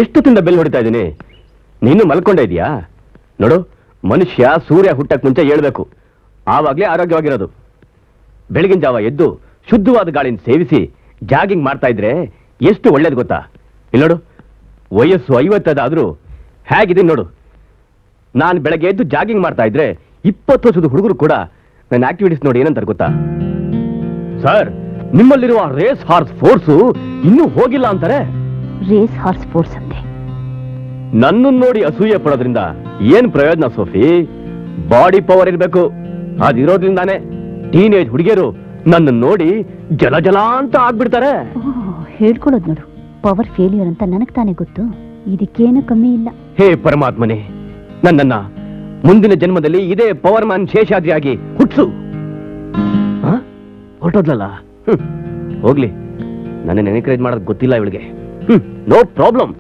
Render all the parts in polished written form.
ಎಷ್ಟೊತ್ತಿಂದ bell ಹೊಡಿತಾ ಇದ್ದೀನಿ, ನೀನು ಮಲ್ಕೊಂಡೇ ಇದೆಯಾ? ನೋಡು, ಮನುಷ್ಯ ಸೂರ್ಯ ಹುಟ್ಟಕ್ ಮುಂಚೆ ಹೇಳ್ಬೇಕು, ಆವಾಗ್ಲೇ ಆರೋಗ್ಯವಾಗಿರೋದು. ಬೆಳಗಿನ ಜಾವ ಎದ್ದು ಶುದ್ಧವಾದ ಗಾಳಿನ ಸೇವಿಸಿ ಜಾಗಿಂಗ್ ಮಾಡ್ತಾ ಇದ್ರೆ ಎಷ್ಟು ಒಳ್ಳೇದು ಗೊತ್ತಾ? ಇಲ್ಲಿ ನೋಡು, ವಯಸ್ಸು 50 ಆದ್ರೂ ಹೇಗಿದ್ದೀನಿ ನೋಡು. ನಾನು ಬೆಳಗ್ಗೆ ಎದ್ದು ಜಾಗಿಂಗ್ ಮಾಡ್ತಾ ಇದ್ರೆ 20 ವರ್ಷದ ಹುಡುಗರು ಕೂಡ ನನ್ನ ಆಕ್ಟಿವಿಟೀಸ್ ನೋಡಿ ಏನಂತಾರೆ ಗೊತ್ತಾ? ಸರ್, ನಿಮ್ಮಲ್ಲಿರುವ ರೇಸ್ ಹಾರ್ಸ್ ಫೋರ್ಸು ಇನ್ನೂ ಹೋಗಿಲ್ಲ ಅಂತಾರೆ. ರೇಸ್ ಹಾರ್ಸ್ ಫೋರ್ಸ್ ಅಂತೆ. ನನ್ನನ್ನು ನೋಡಿ ಅಸೂಯೆ ಪಡೋದ್ರಿಂದ ಏನ್ ಪ್ರಯೋಜನ ಸೋಫಿ? ಬಾಡಿ ಪವರ್ ಇರ್ಬೇಕು. ಅದಿರೋದ್ರಿಂದಾನೆ ಟೀನೇಜ್ ಹುಡುಗಿಯರು ನನ್ನ ನೋಡಿ ಜಲ ಜಲ ಅಂತ ಆಗ್ಬಿಡ್ತಾರೆ. ಹೇಳ್ಕೊಳ್ಳೋದು ನೋಡು, ಪವರ್ ಫೇಲ್ಯೂರ್ ಅಂತ ನನಗ್ ತಾನೇ ಗೊತ್ತು, ಇದಕ್ಕೇನು ಕಮ್ಮಿ ಇಲ್ಲ. ಹೇ ಪರಮಾತ್ಮನೇ, ನನ್ನನ್ನ ಮುಂದಿನ ಜನ್ಮದಲ್ಲಿ ಇದೇ ಪವರ್ ಮ್ಯಾನ್ ಶೇಷಾದ್ರಿಯಾಗಿ ಹುಟ್ಸು. ಹೊರಟೋದ್ಲಲ್ಲ, ಹೋಗ್ಲಿ, ನನ್ನ ಎನ್ಕರೇಜ್ ಮಾಡೋದು ಗೊತ್ತಿಲ್ಲ ಇವಳಿಗೆ. No problem.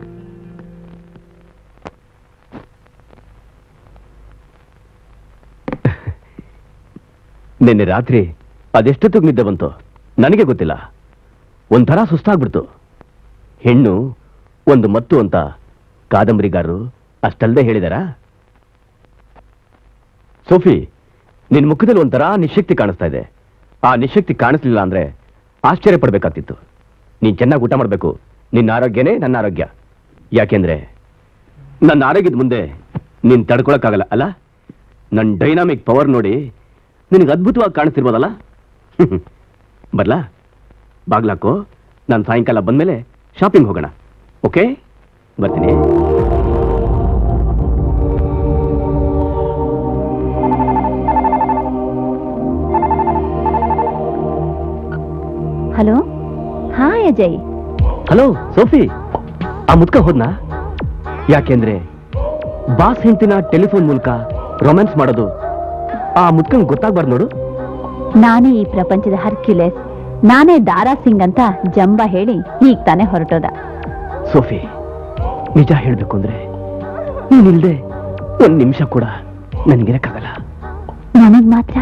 ನಿನ್ನೆ ರಾತ್ರಿ ಅದೆಷ್ಟೊತ್ತಿಗೆ ನಿದ್ದೆ ಬಂತು ನನಗೆ ಗೊತ್ತಿಲ್ಲ. ಒಂಥರ ಸುಸ್ತಾಗ್ಬಿಡ್ತು. ಹೆಣ್ಣು ಒಂದು ಮತ್ತು ಅಂತ ಕಾದಂಬರಿಗಾರರು ಅಷ್ಟಲ್ಲದೆ ಹೇಳಿದಾರ. ಸೋಫಿ, ನಿನ್ ಮುಖದಲ್ಲಿ ಒಂಥರ ನಿಶಕ್ತಿ ಕಾಣಿಸ್ತಾ ಇದೆ. ಆ ನಿಶಕ್ತಿ ಕಾಣಿಸ್ಲಿಲ್ಲ ಅಂದ್ರೆ ಆಶ್ಚರ್ಯ ಪಡ್ಬೇಕಾಗ್ತಿತ್ತು. ನೀನ್ ಚೆನ್ನಾಗಿ ಊಟ ಮಾಡ್ಬೇಕು. ನಿನ್ನ ಆರೋಗ್ಯನೇ ನನ್ನ ಆರೋಗ್ಯ. ಯಾಕೆಂದ್ರೆ ನನ್ನ ಆರೋಗ್ಯದ ಮುಂದೆ ನೀನ್ ತಡ್ಕೊಳಕ್ಕಾಗಲ್ಲ ಅಲ್ಲ? ನನ್ನ ಡೈನಾಮಿಕ್ ಪವರ್ ನೋಡಿ ನಿನಗೆ ಅದ್ಭುತವಾಗಿ ಕಾಣಿಸ್ತಿರ್ಬೋದಲ್ಲ? ಬರ್ಲಾ? ಬಾಗ್ಲಾಕೋ, ನಾನು ಸಾಯಂಕಾಲ ಬಂದ್ಮೇಲೆ ಶಾಪಿಂಗ್ ಹೋಗೋಣ. ಓಕೆ, ಬರ್ತೀನಿ. Hello, hi Ajay. Hello Sophie, ಆ ಮುದ್ಕ ಹೋದ್ನಾ? ಯಾಕೆಂದ್ರೆ ಬಾಸ್ ಹೆಂಡತಿನ ಟೆಲಿಫೋನ್ ಮೂಲಕ ರೊಮ್ಯಾನ್ಸ್ ಮಾಡೋದು ಆ ಮುದ್ಕಂಗ್ ಗೊತ್ತಾಗ್ಬಾರ್ದು ನೋಡು. ನಾನೇ ಈ ಪ್ರಪಂಚದ ಹರ್ಕ್ಯುಲೆಸ್, ನಾನೇ ದಾರಾ ಸಿಂಗ್ ಅಂತ ಜಂಬ ಹೇಳಿ ಈಗ ತಾನೇ ಹೊರಟೋದ. ಸೋಫಿ, ನಿಜ ಹೇಳ್ಬೇಕು ಅಂದ್ರೆ ನೀನಿಲ್ದೆ ಒಂದ್ ನಿಮಿಷ ಕೂಡ ನನ್ಗಿರಕ್ಕಾಗಲ್ಲ. ನನಗ್ ಮಾತ್ರ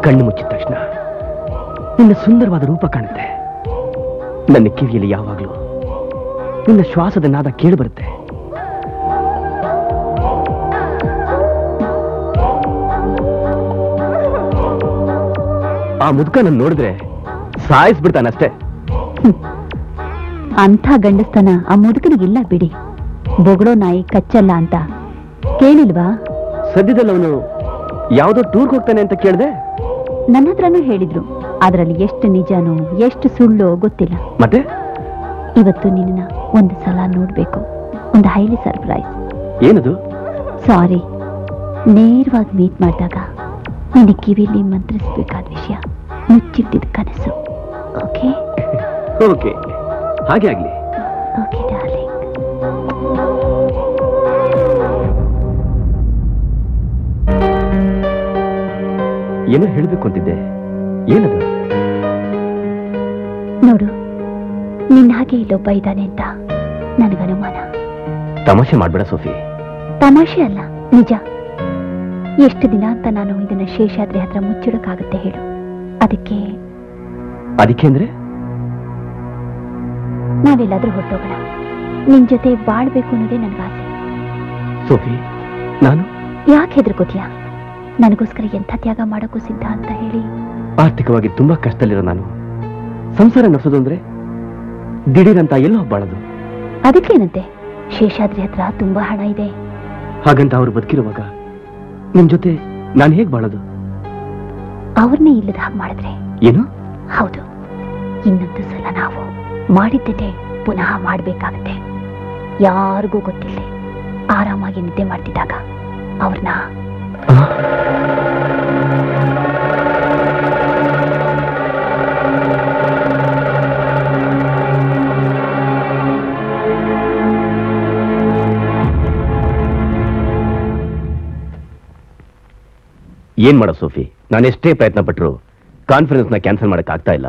ಕಣ್ಣು ಮುಚ್ಚಿದ ತಕ್ಷಣ ನಿನ್ನ ಸುಂದರವಾದ ರೂಪ ಕಾಣುತ್ತೆ. ನನ್ನ ಕಿವಿಯಲ್ಲಿ ಯಾವಾಗ್ಲೂ ನಿನ್ನ ಶ್ವಾಸದ ನಾದ ಕೇಳಿ ಬರುತ್ತೆ. ಆ ಮುದುಕ ನನ್ನ ನೋಡಿದ್ರೆ ಸಾಯಿಸ್ಬಿಡ್ತಾನಷ್ಟೇ. ಅಂಥ ಗಂಡಸ್ತನ ಆ ಮುದುಕನಿಗಿಲ್ಲ ಬಿಡಿ. ಬೊಗಳೋ ನಾಯಿ ಕಚ್ಚಲ್ಲ ಅಂತ ಕೇಳಿಲ್ವಾ? ಸದ್ಯದಲ್ಲಿ ಅವನು ಯಾವುದೋ ಟೂರ್ಗೆ ಹೋಗ್ತಾನೆ ಅಂತ ಕೇಳಿದೆ. ನನ್ನ ಹತ್ರನೂ ಹೇಳಿದ್ರು. ಅದರಲ್ಲಿ ಎಷ್ಟು ನಿಜನೋ ಎಷ್ಟು ಸುಳ್ಳು ಗೊತ್ತಿಲ್ಲ. ಮತ್ತೆ ಇವತ್ತು ನಿನ್ನ ಒಂದು ಸಲ ನೋಡ್ಬೇಕು. ಒಂದು ಹೈಲಿ ಸರ್ಪ್ರೈಸ್. ಏನದು? ಸಾರಿ, ನೇರವಾಗಿ ಮೀಟ್ ಮಾಡಿದಾಗ ನಿನ್ನ ಕಿವಿಲಿ ಮಂತ್ರಿಸಬೇಕಾದ ವಿಷಯ, ಮುಚ್ಚಿಟ್ಟಿದ ಕನಸು. ಓಕೆ ಓಕೆ, ಹಾಗೆ ಆಗ್ಲಿ. Okay darling. ಏನೋ ಹೇಳಬೇಕು ಅಂತಿದ್ದೆ, ಏನದು? ನೋಡು, ನಿನ್ನ ಹಾಗೆ ಇಲ್ಲೊಬ್ಬ ಇದ್ದಾನೆ ಅಂತ ನನಗನುಮಾನ. ತಮಾಷೆ ಮಾಡ್ಬೇಡ ಸೋಫಿ. ತಮಾಷೆ ಅಲ್ಲ, ನಿಜ. ಎಷ್ಟು ದಿನ ಅಂತ ನಾನು ಇದನ್ನ ಶೇಷಾದ್ರಿ ಹತ್ರ ಮುಚ್ಚಿಡಕ್ಕಾಗುತ್ತೆ ಹೇಳು? ಅದಕ್ಕೆ ಅಂದ್ರೆ ನಾವೆಲ್ಲಾದ್ರೂ ಹೊರಟೋಗೋಣ. ನಿನ್ ಜೊತೆ ಬಾಳ್ಬೇಕು ಅನ್ನೋದೇ ನನ್ಗಾಸೆ. ಸೋಫಿ, ನಾನು ಯಾಕೆ ಹೆದರ್ಕೋತೀಯ? ನನಗೋಸ್ಕರ ಎಂಥ ತ್ಯಾಗ ಮಾಡೋಕ್ಕೂ ಸಿದ್ಧ ಅಂತ ಹೇಳಿ. ಆರ್ಥಿಕವಾಗಿ ತುಂಬಾ ಕಷ್ಟದಲ್ಲಿರೋ ನಾನು ಸಂಸಾರ ನಡೆಸೋದು ಅಂದ್ರೆ ದಿಢೀರಂತ ಎಲ್ಲೋ ಬಾಳದು. ಅದಕ್ಕೇನಂತೆ, ಶೇಷಾದ್ರಿ ಹತ್ರ ತುಂಬಾ ಹಣ ಇದೆ. ಹಾಗಂತ ಅವ್ರು ಬದುಕಿರುವಾಗ ನಿಮ್ ಜೊತೆ ನಾನು ಹೇಗ್ ಬಾಳೋದು? ಅವ್ರನ್ನೇ ಇಲ್ಲದ ಹಾಗೆ ಮಾಡಿದ್ರೆ ಏನು? ಹೌದು, ಇನ್ನೊಂದು ಸಲ ನಾವು ಮಾಡಿದ್ದೇ ಪುನಃ ಮಾಡ್ಬೇಕಾಗತ್ತೆ. ಯಾರಿಗೂ ಗೊತ್ತಿಲ್ಲ ಆರಾಮಾಗಿ ನಿದ್ದೆ ಮಾಡ್ತಿದ್ದಾಗ ಅವ್ರನ್ನ ಏನ್ ಮಾಡೋ ಸೋಫಿ, ನಾನೆಷ್ಟೇ ಪ್ರಯತ್ನ ಪಟ್ಟರು ಕಾನ್ಫರೆನ್ಸ್ ನ ಕ್ಯಾನ್ಸಲ್ ಮಾಡಕ್ ಆಗ್ತಾ ಇಲ್ಲ.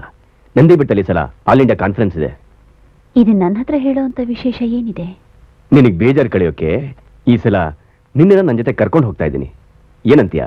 ನಂದಿ ಬೆಟ್ಟಲ್ಲಿ ಸಲ ಆಲ್ ಇಂಡಿಯಾ ಕಾನ್ಫರೆನ್ಸ್ ಇದೆ. ಇದು ನನ್ನ ಹತ್ರ ಹೇಳೋಂತ ವಿಶೇಷ ಏನಿದೆ? ನಿನಗ್ ಬೇಜಾರು ಕಳೆಯೋಕೆ ಈ ಸಲ ನಿನ್ನ ನನ್ನ ಜೊತೆ ಕರ್ಕೊಂಡು ಹೋಗ್ತಾ ಇದ್ದೀನಿ. ಏನಂತೀಯ?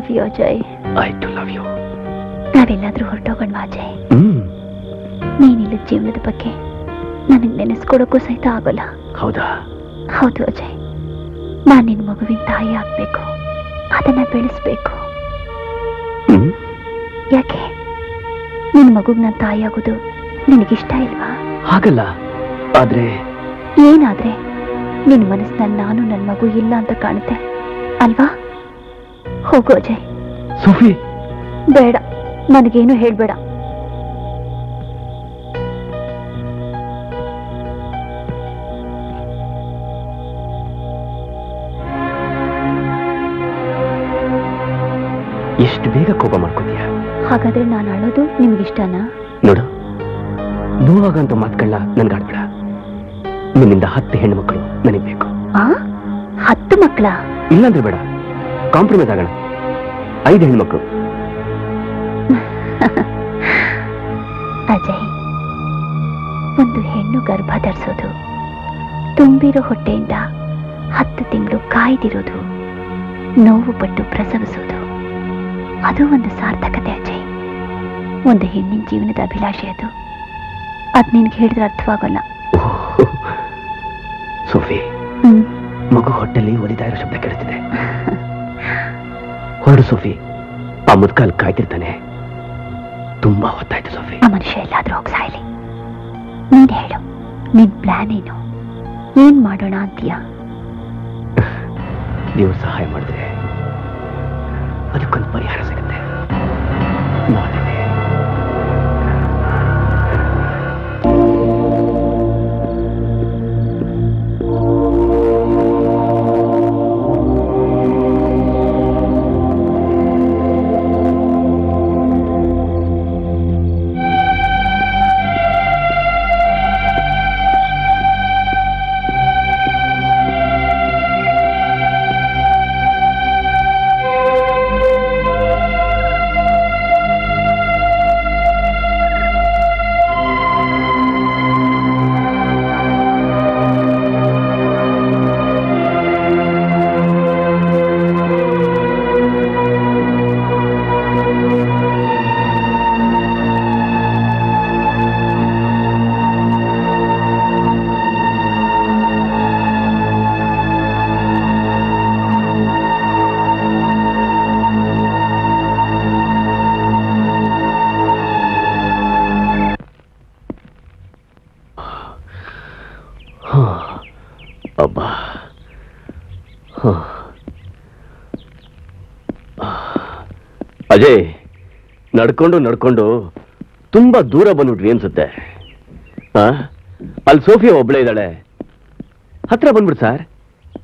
Love you Ajay. I too love you. ನಾವೆಲ್ಲಾದ್ರೂ ಹೊರಟೋಗೋಣ ಅಜಯ್. ನೀನಿಲ್ಲ ಜೀವನದ ಬಗ್ಗೆ ನನಗೆ ನೆನೆಸ್ಕೊಡೋಕ್ಕೂ ಸಹಿತ ಆಗೋಲ್ಲ. ಹೌದಾ? ಹೌದು ಅಜಯ್, ನಾನು ನಿನ್ನ ಮಗುವಿನ ತಾಯಿ ಆಗ್ಬೇಕು, ಅದನ್ನ ಬೆಳೆಸ್ಬೇಕು. ಯಾಕೆ ನಿನ್ನ ಮಗುಗ್ ನಾನು ತಾಯಿ ಆಗೋದು ನಿನಗಿಷ್ಟ ಇಲ್ವಾ? ಹಾಗಲ್ಲ, ಆದ್ರೆ ಏನಾದ್ರೆ ನಿನ್ನ ಮನಸ್ಸಿನಲ್ಲಿ ನಾನು ನನ್ನ ಮಗು ಇಲ್ಲ ಅಂತ ಕಾಣುತ್ತೆ ಅಲ್ವಾ? ಹೋಗು ಅಜಯ್. ಸೋಫಿ, ಬೇಡ, ನನಗೇನು ಹೇಳ್ಬೇಡ. ಎಷ್ಟು ಬೇಗ ಕೋಪ ಮಾಡ್ಕೋತೀಯ? ಹಾಗಾದ್ರೆ ನಾನು ಅಳೋದು ನಿಮ್ಗಿಷ್ಟನಾ? ನೋಡು, ನೋವಾಗಂತ ಮಾತುಗಳನ್ನ ನನ್ಗಾಡ್ಬೇಡ. ನಿನ್ನಿಂದ 10 ಹೆಣ್ಣು ಮಕ್ಕಳು ನನಗೆ ಬೇಕು. 10 ಮಕ್ಕಳ? ಇಲ್ಲಾಂದ್ರೆ ಬೇಡ, ಕಾಂಪ್ರಮೈಸ್ ಆಗೋಣ. 5 ಹೆಣ್ಣು ಮಕ್ಕಳು. ಅಜಯ್, ಒಂದು ಹೆಣ್ಣು ಗರ್ಭ ಧರಿಸೋದು, ತುಂಬಿರೋ ಹೊಟ್ಟೆಯಿಂದ 10 ತಿಂಗಳು ಕಾಯ್ದಿರೋದು, ನೋವು ಪಟ್ಟು ಪ್ರಸವಿಸೋದು, ಅದು ಒಂದು ಸಾರ್ಥಕತೆ ಅಜಯ್. ಒಂದು ಹೆಣ್ಣಿನ ಜೀವನದ ಅಭಿಲಾಷೆ ಅದು. ಅದ್ ನಿನ್ಗೆ ಹೇಳಿದ್ರೆ ಅರ್ಥವಾಗಲ್ಲ. ಸೋಫಿ, ಮಗು ಹೊಟ್ಟೆಲಿ ಒಲಿತಾ ಇರೋ ಶಬ್ದ ಕೇಳ್ತಿದೆ. ಹೊರಡು ಸೋಫಿ, ಆ ಮುದ್ಕಾಲ್ ಕಾಯ್ತಿರ್ತಾನೆ. ತುಂಬಾ ಹೊತ್ತಾಯ್ತು ಸೋಫಿ. ಆ ಮನುಷ್ಯ ಎಲ್ಲಾದ್ರೂ ಹೋಗಿ ಸಾಯ್ಲಿ. ನೀನ್ ಹೇಳು, ನಿನ್ ಪ್ಲಾನ್ ಏನು? ಏನ್ ಮಾಡೋಣ ಅಂತೀಯ? ನೀವು ಸಹಾಯ ಮಾಡಿದ್ರೆ ಅದಕ್ಕೊಂದು ಪರಿಹಾರ ಸಿಗುತ್ತೆ. ನಾಳೆ ಅಬ್ಬಾ, ಅಜಯ್, ನಡ್ಕೊಂಡು ನಡ್ಕೊಂಡು ತುಂಬಾ ದೂರ ಬಂದ್ಬಿಟ್ವಿ ಅನ್ಸುತ್ತೆ. ಅಲ್ಲಿ ಸೋಫಿಯಾ ಒಬ್ಳೆ ಇದ್ದಾಳೆ. ಹತ್ರ ಬಂದ್ಬಿಡು ಸರ್,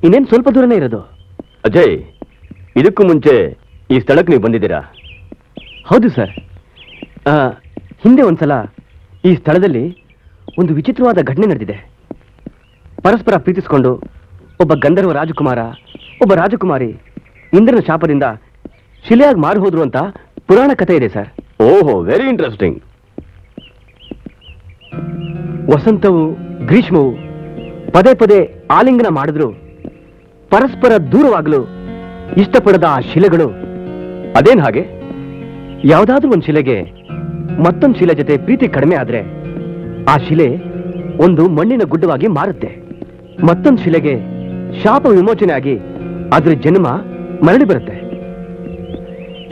ಇನ್ನೇನು ಸ್ವಲ್ಪ ದೂರನೇ ಇರೋದು. ಅಜಯ್, ಇದಕ್ಕೂ ಮುಂಚೆ ಈ ಸ್ಥಳಕ್ಕೆ ನೀವು ಬಂದಿದ್ದೀರಾ? ಹೌದು ಸರ್. ಹಿಂದೆ ಒಂದ್ಸಲ ಈ ಸ್ಥಳದಲ್ಲಿ ಒಂದು ವಿಚಿತ್ರವಾದ ಘಟನೆ ನಡೆದಿದೆ. ಪರಸ್ಪರ ಪ್ರೀತಿಸಿಕೊಂಡು ಒಬ್ಬ ಗಂಧರ್ವ ರಾಜಕುಮಾರ, ಒಬ್ಬ ರಾಜಕುಮಾರಿ ಇಂದ್ರನ ಶಾಪದಿಂದ ಶಿಲೆಯಾಗಿ ಮಾರು ಹೋದ್ರು ಅಂತ ಪುರಾಣ ಕಥೆ ಇದೆ ಸರ್. ಓಹೋ, ವೆರಿ ಇಂಟ್ರೆಸ್ಟಿಂಗ್. ವಸಂತವು ಗ್ರೀಷ್ಮವು ಪದೇ ಪದೇ ಆಲಿಂಗನ ಮಾಡಿದ್ರು ಪರಸ್ಪರ ದೂರವಾಗಲು ಇಷ್ಟಪಡದ ಆ ಶಿಲೆಗಳು ಅದೇನ್ ಹಾಗೆ? ಯಾವುದಾದ್ರೂ ಒಂದು ಶಿಲೆಗೆ ಮತ್ತೊಂದು ಶಿಲೆ ಜೊತೆ ಪ್ರೀತಿ ಕಡಿಮೆ ಆದ್ರೆ ಆ ಶಿಲೆ ಒಂದು ಮಣ್ಣಿನ ಗುಡ್ಡವಾಗಿ ಮಾರುತ್ತೆ. ಮತ್ತೊಂದು ಶಿಲೆಗೆ ಶಾಪ ವಿಮೋಚನೆ ಆಗಿ ಅದ್ರ ಜನ್ಮ ಮರಳಿ ಬರುತ್ತೆ.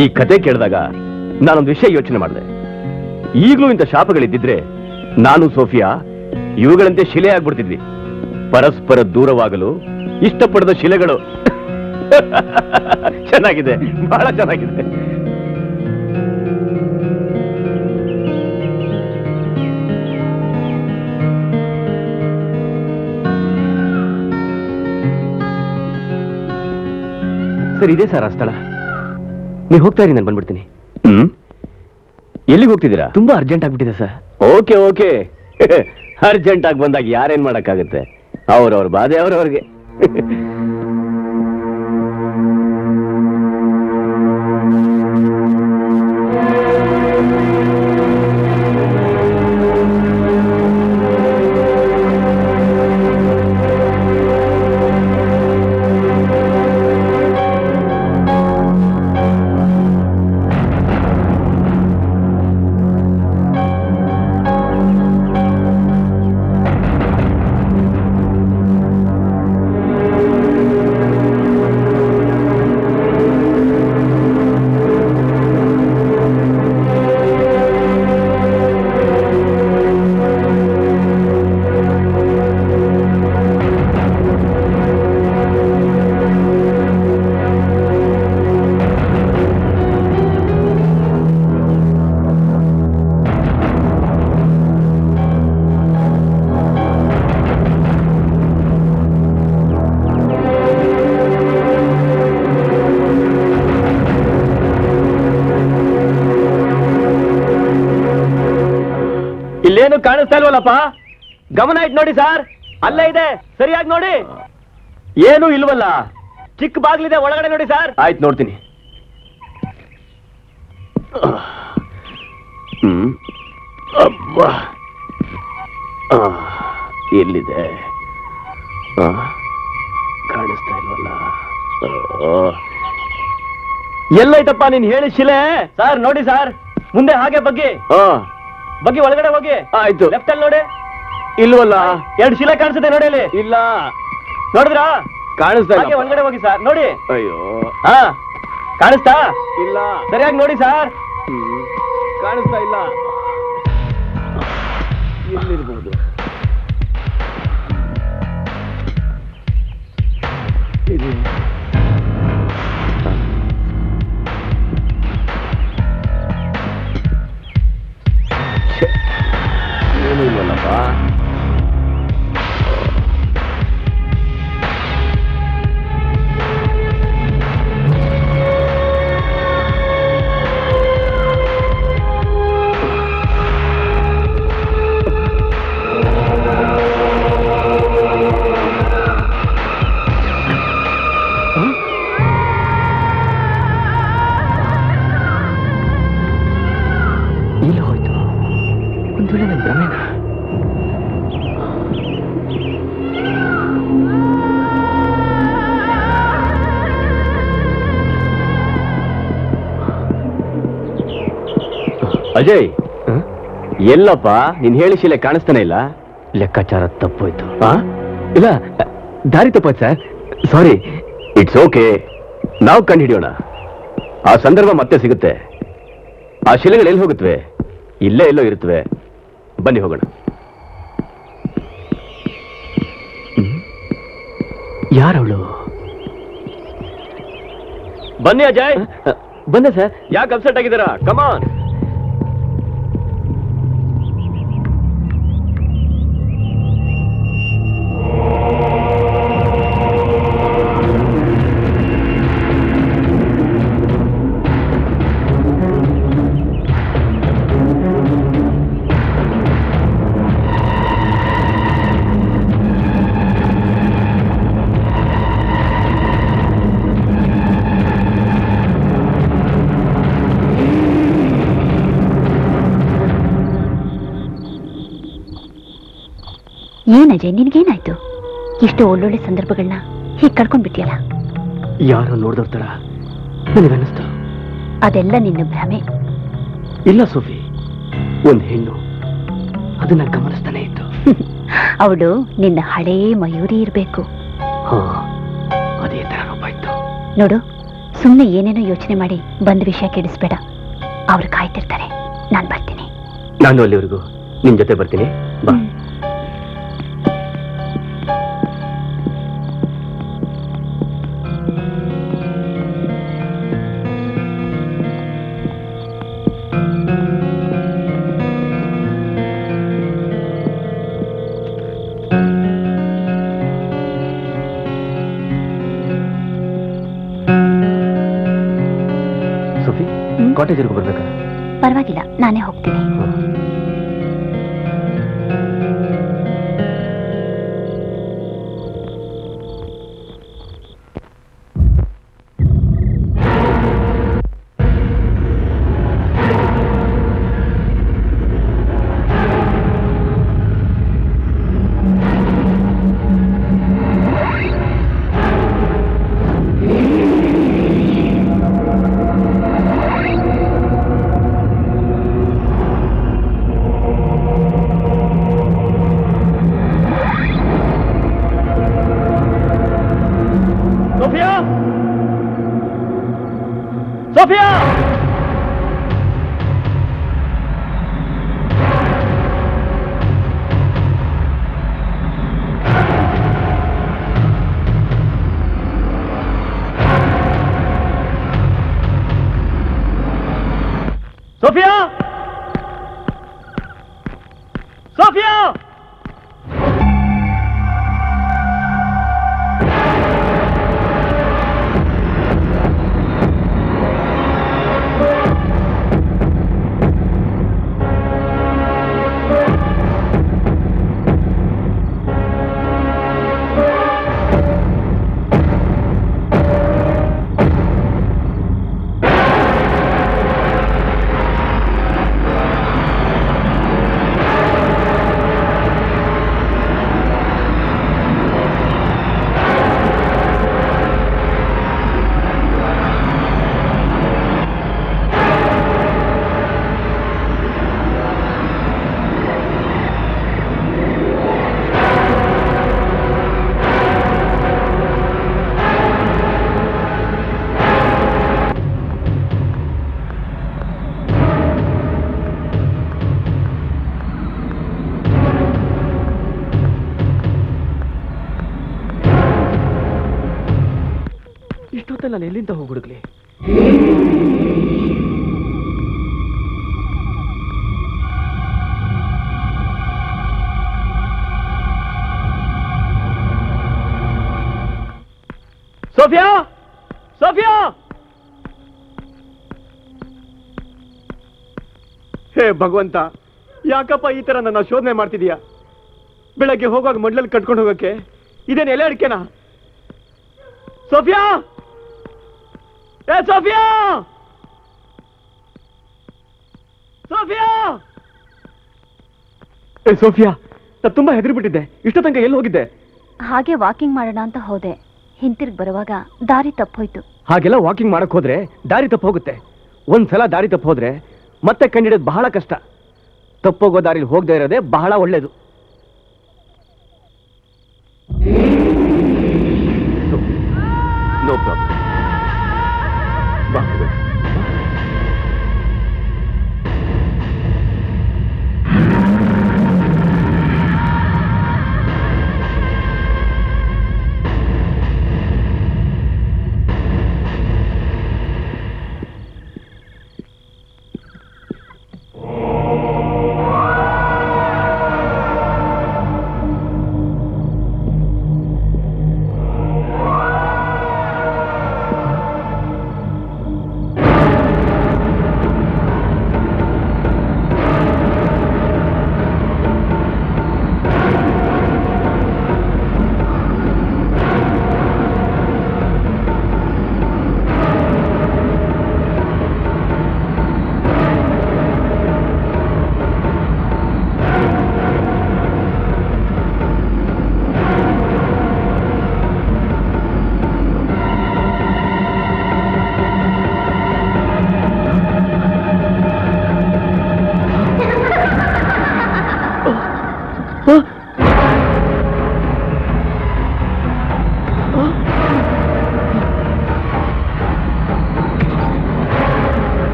ಈ ಕತೆ ಕೇಳಿದಾಗ ನಾನೊಂದು ವಿಷಯ ಯೋಚನೆ ಮಾಡಿದೆ. ಈಗಲೂ ಇಂಥ ಶಾಪಗಳಿದ್ದಿದ್ರೆ ನಾನು ಸೋಫಿಯಾ ಇವುಗಳಂತೆ ಶಿಲೆ ಆಗ್ಬಿಡ್ತಿದ್ವಿ. ಪರಸ್ಪರ ದೂರವಾಗಲು ಇಷ್ಟಪಡದ ಶಿಲೆಗಳು. ಚೆನ್ನಾಗಿದೆ, ಬಹಳ ಚೆನ್ನಾಗಿದೆ. ಸರ್, ಇದೆ ಸರ್ ಆ ಸ್ಥಳ. ನೀವು ಹೋಗ್ತಾ ಇರಿ, ನಾನು ಬಂದ್ಬಿಡ್ತೀನಿ. ಎಲ್ಲಿಗೆ ಹೋಗ್ತಿದ್ದೀರಾ? ತುಂಬಾ ಅರ್ಜೆಂಟ್ ಆಗ್ಬಿಟ್ಟಿದೆ ಸರ್. ಓಕೆ ಓಕೆ, ಅರ್ಜೆಂಟ್ ಆಗಿ ಬಂದಾಗ ಯಾರೇನ್ ಮಾಡಕ್ಕಾಗುತ್ತೆ? ಅವ್ರವ್ರ ಬಾಧೆ ಅವ್ರವ್ರಿಗೆ. ಇಲ್ಲೇನು ಕಾಣಿಸ್ತಾ ಇಲ್ವಲ್ಲಪ್ಪ? ಗಮನ ಇಟ್ಟು ನೋಡಿ ಸರ್, ಅಲ್ಲೇ ಇದೆ, ಸರಿಯಾಗಿ ನೋಡಿ. ಏನೂ ಇಲ್ವಲ್ಲ, ಚಿಕ್ಕ ಬಾಗ್ಲಿದೆ, ಒಳಗಡೆ ನೋಡಿ ಸರ್. ಆಯ್ತು, ನೋಡ್ತೀನಿ. ಅಬ್ಬಾ, ಎಲ್ಲಿದೆ? ಕಾಣಿಸ್ತಾ ಇಲ್ವಲ್ಲ. ಎಲ್ಲೈತಪ್ಪ ನೀನ್ ಹೇಳಿ ಶಿಲೆ? ಸರ್ ನೋಡಿ ಸರ್, ಮುಂದೆ ಹಾಗೆ ಬಗ್ಗೆ ಒಳಗಡೆ ಹೋಗಿ. ಆಯ್ತು. ಲೆಫ್ಟ್ ಅಲ್ಲಿ ನೋಡಿ. ಇಲ್ವಲ್ಲ. 2 ಶಿಲೆ ಕಾಣಿಸುತ್ತೆ ನೋಡಿ ಅಲ್ಲಿ. ಇಲ್ಲ. ನೋಡಿದ್ರಾ? ಕಾಣಿಸ್ತಾ ಹಾಗೆ ಒಳಗಡೆ ಹೋಗಿ ಸರ್, ನೋಡಿ. ಅಯ್ಯೋ. ಹಾ, ಕಾಣಿಸ್ತಾ ಇಲ್ಲ? ಸರಿಯಾಗಿ ನೋಡಿ ಸರ್. ಕಾಣಿಸ್ತಾ ಇಲ್ಲ. ಎಲ್ಲಿರ್ಬೋದು? ಇದು ಏನೂ ಇಲ್ವಲ್ಲಪ್ಪ. ಇಲ್ಲಿ ಹೋಯ್ತು. ಒಂದು ವೇಳೆ ನನ್ನ ಭ್ರಮೆನ? ಅಜಯ್, ಎಲ್ಲಪ್ಪ ನೀನ್ ಹೇಳಿ ಶಿಲೆ ಕಾಣಿಸ್ತಾನೆ ಇಲ್ಲ? ಲೆಕ್ಕಾಚಾರ ತಪ್ಪೋಯ್ತು. ಇಲ್ಲ, ದಾರಿ ತಪ್ಪಾಯ್ತು ಸರ್, ಸಾರಿ. ಇಟ್ಸ್ ಓಕೆ, ನಾವು ಕಂಡು ಹಿಡಿಯೋಣ. ಆ ಸಂದರ್ಭ ಮತ್ತೆ ಸಿಗುತ್ತೆ. ಆ ಶಿಲೆಗಳು ಎಲ್ಲಿ ಹೋಗುತ್ತವೆ? ಇಲ್ಲೇ ಎಲ್ಲೋ ಇರುತ್ತವೆ. ಬನ್ನಿ ಹೋಗೋಣ. ಯಾರವಳು? ಬನ್ನಿ ಅಜಯ್. ಬಂದೆ ಸರ್. ಯಾಕೆ ಅಪ್ಸೆಟ್ ಆಗಿದ್ದೀರಾ? ಕಮಾನ್. ಏನಜಯ್, ನಿನ್ಗೇನಾಯ್ತು? ಇಷ್ಟು ಒಳ್ಳೊಳ್ಳೆ ಸಂದರ್ಭಗಳನ್ನ ಹೀಗೆ ಕಳ್ಕೊಂಡ್ಬಿಟ್ಟಿಯಲ್ಲ. ಯಾರೋ ನೋಡಿದವ್ರ ತರ ನನಗನ್ನಿಸ್ತು. ಅದೆಲ್ಲ ನಿನ್ನ ಭ್ರಮೆ. ಇಲ್ಲ ಸೋಫಿ, ಒಂದು ಹೆಣ್ಣು ಅದನ್ನ ಗಮನಿಸ್ತಾನೆ ಇತ್ತು. ಅವಳು ನಿನ್ನ ಹಳೇ ಮಯೂರಿ ಇರಬೇಕು. ಅದೇ ತರ ರೂಪ ಇತ್ತು. ನೋಡು, ಸುಮ್ಮನೆ ಏನೇನೋ ಯೋಚನೆ ಮಾಡಿ ಬಂದ ವಿಷಯ ಕೆಡಿಸ್ಬೇಡ. ಅವ್ರು ಕಾಯ್ತಿರ್ತಾರೆ. ನಾನು ಬರ್ತೀನಿ. ನಾನು ಅಲ್ಲಿವರೆಗೂ ನಿನ್ ಜೊತೆ ಬರ್ತೀನಿ. ಬಾ. ಕಾಟೇಜರ್ಗೂ ಬರ್ಬೇಕಾ? ಪರವಾಗಿಲ್ಲ, ನಾನೇ ಹೋಗ್ತೀನಿ. ಸೋಫಿಯಾ! ಸೋಫಿಯಾ! ಸೋಫಿಯಾ! ರೋಡಲ್ಲಿ ನಾನು ಎಲ್ಲಿಂದ ಹೋಗಿ ಹುಡುಕ್ಲಿ? Sophia, Sophia! ಹೇ ಭಗವಂತ, ಯಾಕಪ್ಪ ಈ ತರ ನನ್ನ ಶೋಧನೆ ಮಾಡ್ತಿದೀಯಾ? ಬೆಳಗ್ಗೆ ಹೋಗುವಾಗ ಮಡ್ಲಲ್ಲಿ ಕಟ್ಕೊಂಡು ಹೋಗಕ್ಕೆ ಇದೇನು ಎಲೆ ಅಡಿಕೆನಾ? ಸೋಫಿಯಾ, ಏ ಸೋಫಿಯಾ, ಸೋಫಿಯಾ! ಏ ಸೋಫಿಯಾ, ನಾನು ತುಂಬಾ ಹೆದರಿಬಿಟ್ಟಿದ್ದೆ. ಇಷ್ಟ ತನಕ ಎಲ್ಲಿ ಹೋಗಿದ್ದೆ? ಹಾಗೆ ವಾಕಿಂಗ್ ಮಾಡೋಣ ಅಂತ ಹೋದೆ. ಹಿಂತಿರುಗಿ ಬರುವಾಗ ದಾರಿ ತಪ್ಪೋಯ್ತು. ಹಾಗೆಲ್ಲ ವಾಕಿಂಗ್ ಮಾಡಕ್ ಹೋದ್ರೆ ದಾರಿ ತಪ್ಪು ಹೋಗುತ್ತೆ. ಒಂದ್ಸಲ ದಾರಿ ತಪ್ಪು ಹೋದ್ರೆ ಮತ್ತೆ ಕಂಡಿಡಿಯೋದು ಬಹಳ ಕಷ್ಟ. ತಪ್ಪೋಗೋ ದಾರಿಲಿ ಹೋಗದೆ ಇರೋದೇ ಬಹಳ ಒಳ್ಳೇದು. No problem.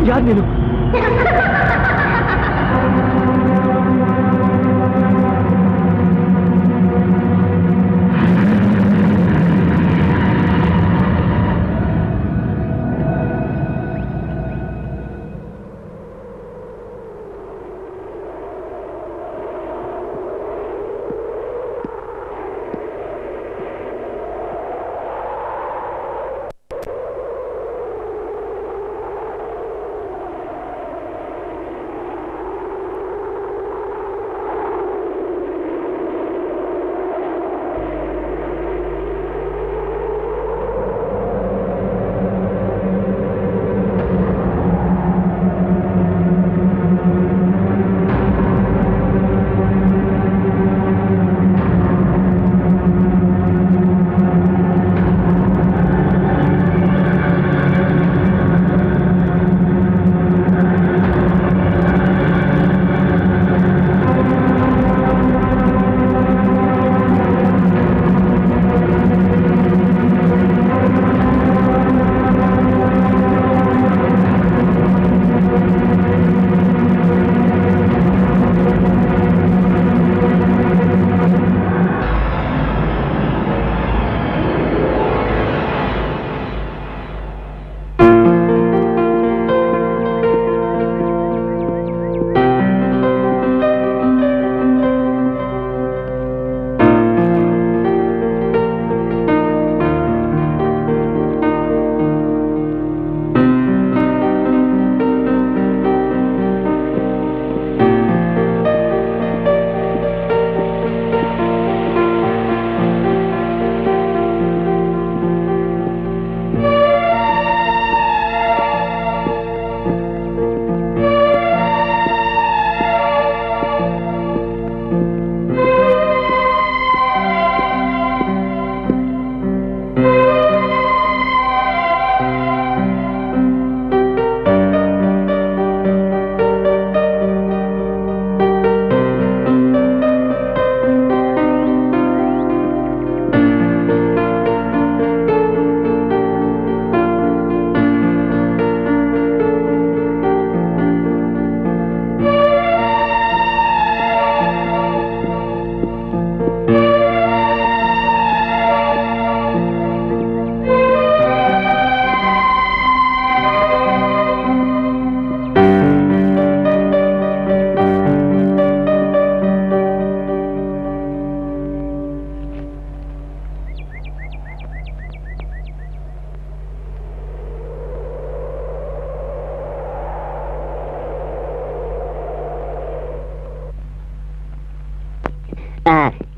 ಯಾರು ನೀನು?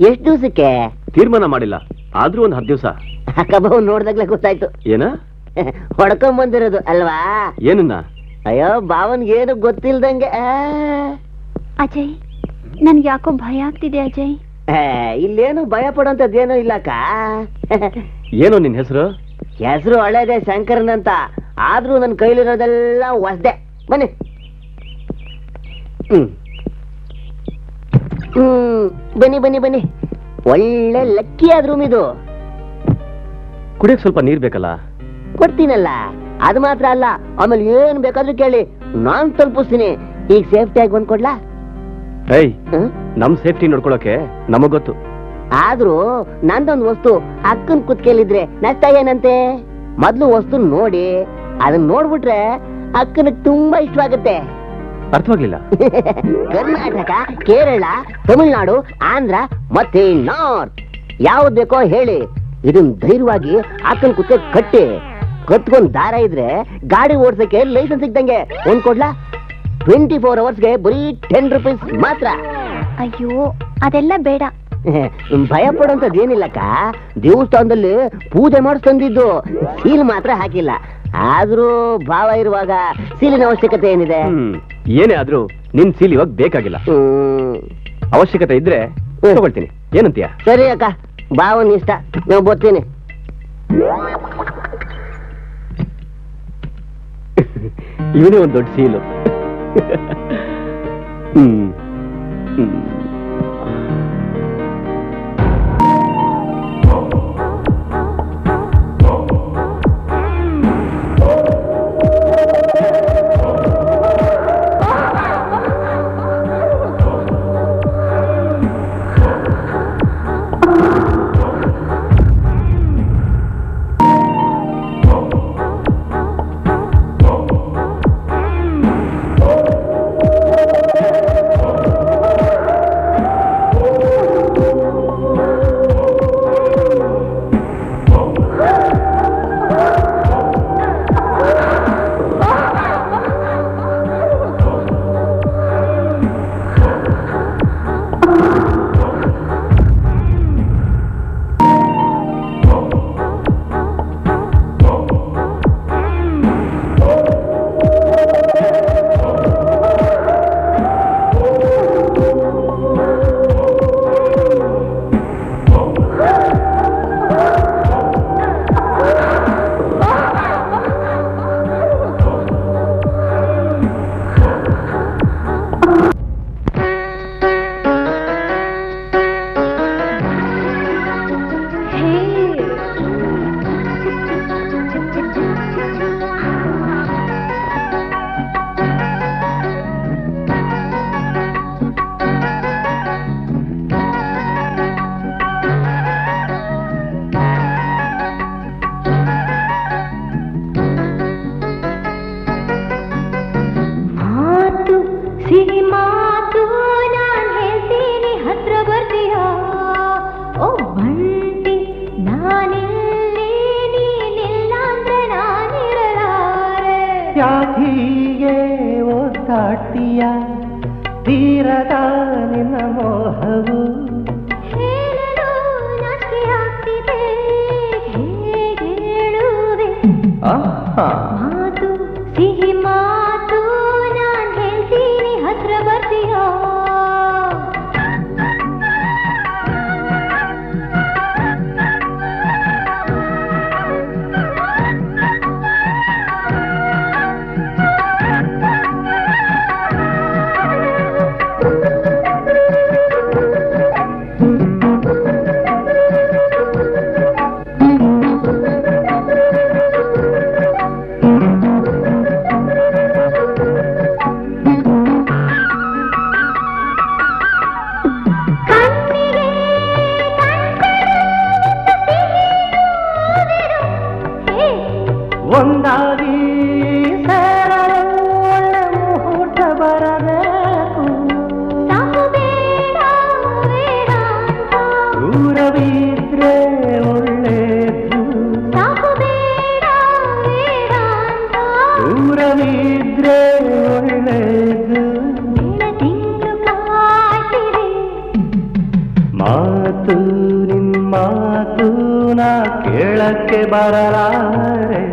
ಎಷ್ಟು ದಿವಸಕ್ಕೆ? ತೀರ್ಮಾನ ಮಾಡಿಲ್ಲ, ಆದ್ರೂ ಒಂದು 10 ದಿವಸ. ಕಬಾಬ್ ನೋಡ್ದಾಗ್ಲೇ ಗೊತ್ತಾಯ್ತು. ಏನ ಹೊಡ್ಕೊಂಡ್ ಬಂದಿರೋದು ಅಲ್ವಾ? ಏನನ್ನ? ಅಯ್ಯೋ ಬಾವನ್ಗೆ ಏನು ಗೊತ್ತಿಲ್ದಂಗೆ. ಅಜಯ್, ನನ್ಗೆ ಯಾಕೋ ಭಯ ಆಗ್ತಿದೆ ಅಜಯ್. ಇಲ್ಲೇನು ಭಯ ಪಡೋಂಥದ್ದೇನೂ ಇಲ್ಲಕ್ಕ. ಏನೋ ನಿನ್ ಹೆಸರು? ಹೆಸರು ಹಳೇದೆ, ಶಂಕರನ್ ಅಂತ. ಆದ್ರೂ ನನ್ನ ಕೈಲಿರೋದೆಲ್ಲ ಹೊಸ್ದೆ. ಬನ್ನಿ. ಬನ್ನಿ ಬನ್ನಿ ಬನ್ನಿ. ಒಳ್ಳೆ ಲಕ್ಕಿಯಾದ ರೂಮ್ ಇದು. ಕುಡಿಯಕ್ ಸ್ವಲ್ಪ ನೀರ್ ಬೇಕಲ್ಲ? ಕೊಡ್ತೀನಲ್ಲ. ಅದು ಮಾತ್ರ ಅಲ್ಲ, ಆಮೇಲೆ ಏನ್ ಬೇಕಾದ್ರೂ ಕೇಳಿ, ನಾನ್ ತಲುಪಿಸ್ತೀನಿ. ಈಗ ಸೇಫ್ಟಿಯಾಗಿ ಬಂದ್ ಕೊಡ್ಲಾ? ಏಯ್, ನಮ್ ಸೇಫ್ಟಿ ನೋಡ್ಕೊಳಕ್ಕೆ ನಮಗ್ ಗೊತ್ತು. ಆದ್ರೂ ನಂದೊಂದು ವಸ್ತು ಅಕ್ಕನ್ ಕುತ್ಕೇಲಿದ್ರೆ ನಷ್ಟ ಏನಂತೆ? ಮೊದ್ಲು ವಸ್ತು ನೋಡಿ, ಅದನ್ನ ನೋಡ್ಬಿಟ್ರೆ ಅಕ್ಕನಿಗೆ ತುಂಬಾ ಇಷ್ಟವಾಗುತ್ತೆ. ಅರ್ಥವಾಗ್ಲಿಲ್ಲ. ಕರ್ನಾಟಕ, ಕೇರಳ, ತಮಿಳುನಾಡು, ಆಂಧ್ರ ಮತ್ತೆ ನಾರ್ತ್ ಯಾವ್ದು ಬೇಕೋ ಹೇಳಿ. ಇದನ್ ಧೈರ್ಯವಾಗಿ ಅಕ್ಕನ್ ಕುತ್ತೆ ಕಟ್ಟಿ ಕತ್ಕೊಂಡ್ ದಾರ ಇದ್ರೆ ಗಾಡಿ ಓಡ್ಸಕ್ಕೆ ಲೈಸೆನ್ಸ್ ಸಿಗ್ದಂಗೆ. ಒಂದ್ ಕೊಡ್ಲಾ? 24 ಅವರ್ಸ್ಗೆ ಬರೀ 10 ರೂಪೀಸ್ ಮಾತ್ರ. ಅಯ್ಯೋ, ಅದೆಲ್ಲ ಬೇಡ. ಭಯ ಪಡೋಂಥದ್ದು ಏನಿಲ್ಲಕ್ಕ. ದೇವಸ್ಥಾನದಲ್ಲಿ ಪೂಜೆ ಮಾಡಿಸ್ತಂದಿದ್ದು, ಸೀಲ್ ಮಾತ್ರ ಹಾಕಿಲ್ಲ. ಆದ್ರೂ ಭಾವ ಇರುವಾಗ ಸೀಲಿನ ಅವಶ್ಯಕತೆ ಏನಿದೆ? ಏನೇ ಆದ್ರೂ ನಿನ್ ಸೀಲ್ ಇವಾಗ ಬೇಕಾಗಿಲ್ಲ. ಅವಶ್ಯಕತೆ ಇದ್ರೆ ತಗೊಳ್ತೀನಿ. ಏನಂತೀಯ? ಸರಿ ಅಕ್ಕ, ಭಾವನ್ ಇಷ್ಟ, ನಾವು ಬರ್ತೀನಿ. ಇವನೇ ಒಂದ್ ದೊಡ್ಡ ಸೀಲು. ಯಾಕೀಗೆ ಓದಾಡ್ತೀಯ ತೀರದ ನಿನ್ನ ಮೋಹವು ಹೇಳಲು ನಾಚಿಕೆಯಾಗ್ತಿದೆ, ಹೇಗೆ ಹೇಳುವೆ ಮಾತು ಸಿಹಿ ಮಾತು, ನಾನ್ ಹೇಳ್ತೀನಿ ಹತ್ರ ಬರ್ತೀಯಾ? ಮೇಳಕ್ಕೆ ಬರಲಾರೆ.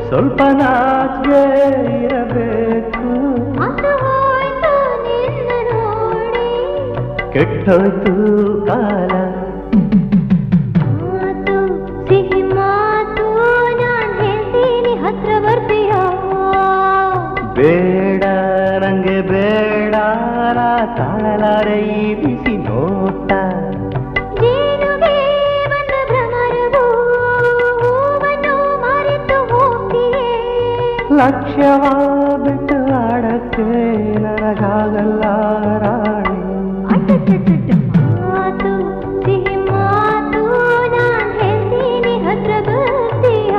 ಸ್ವಲ್ಪ ನಾಚಿಕೆ ಇರಬೇಕು, ಕೆಟ್ಟೋಯ್ತು ಕಾಲ. ಸಿಹಿ ಮಾತು ನಾನ್ ಹೇಳ್ತೀನಿ, ಹತ್ರ ಬರ್ತೀಯ? ಬೇಡ ನಂಗೆ ಬೇಡ, ನಾ ತಾಳಲಾರೆ ಈ ಬಿಸಿ ನೋಟ. ಲಕ್ಷ್ಯವ ಬಿಟ್ಟು ಆಡಕ್ಕೆ ನನಗಾಗಲ್ಲ ರಾಣಿ. ಮಾತು ಸಿಹಿ ಮಾತು ನಾನ್ ಹೇಳ್ತೀನಿ, ಹತ್ರ ಬರ್ತೀಯ?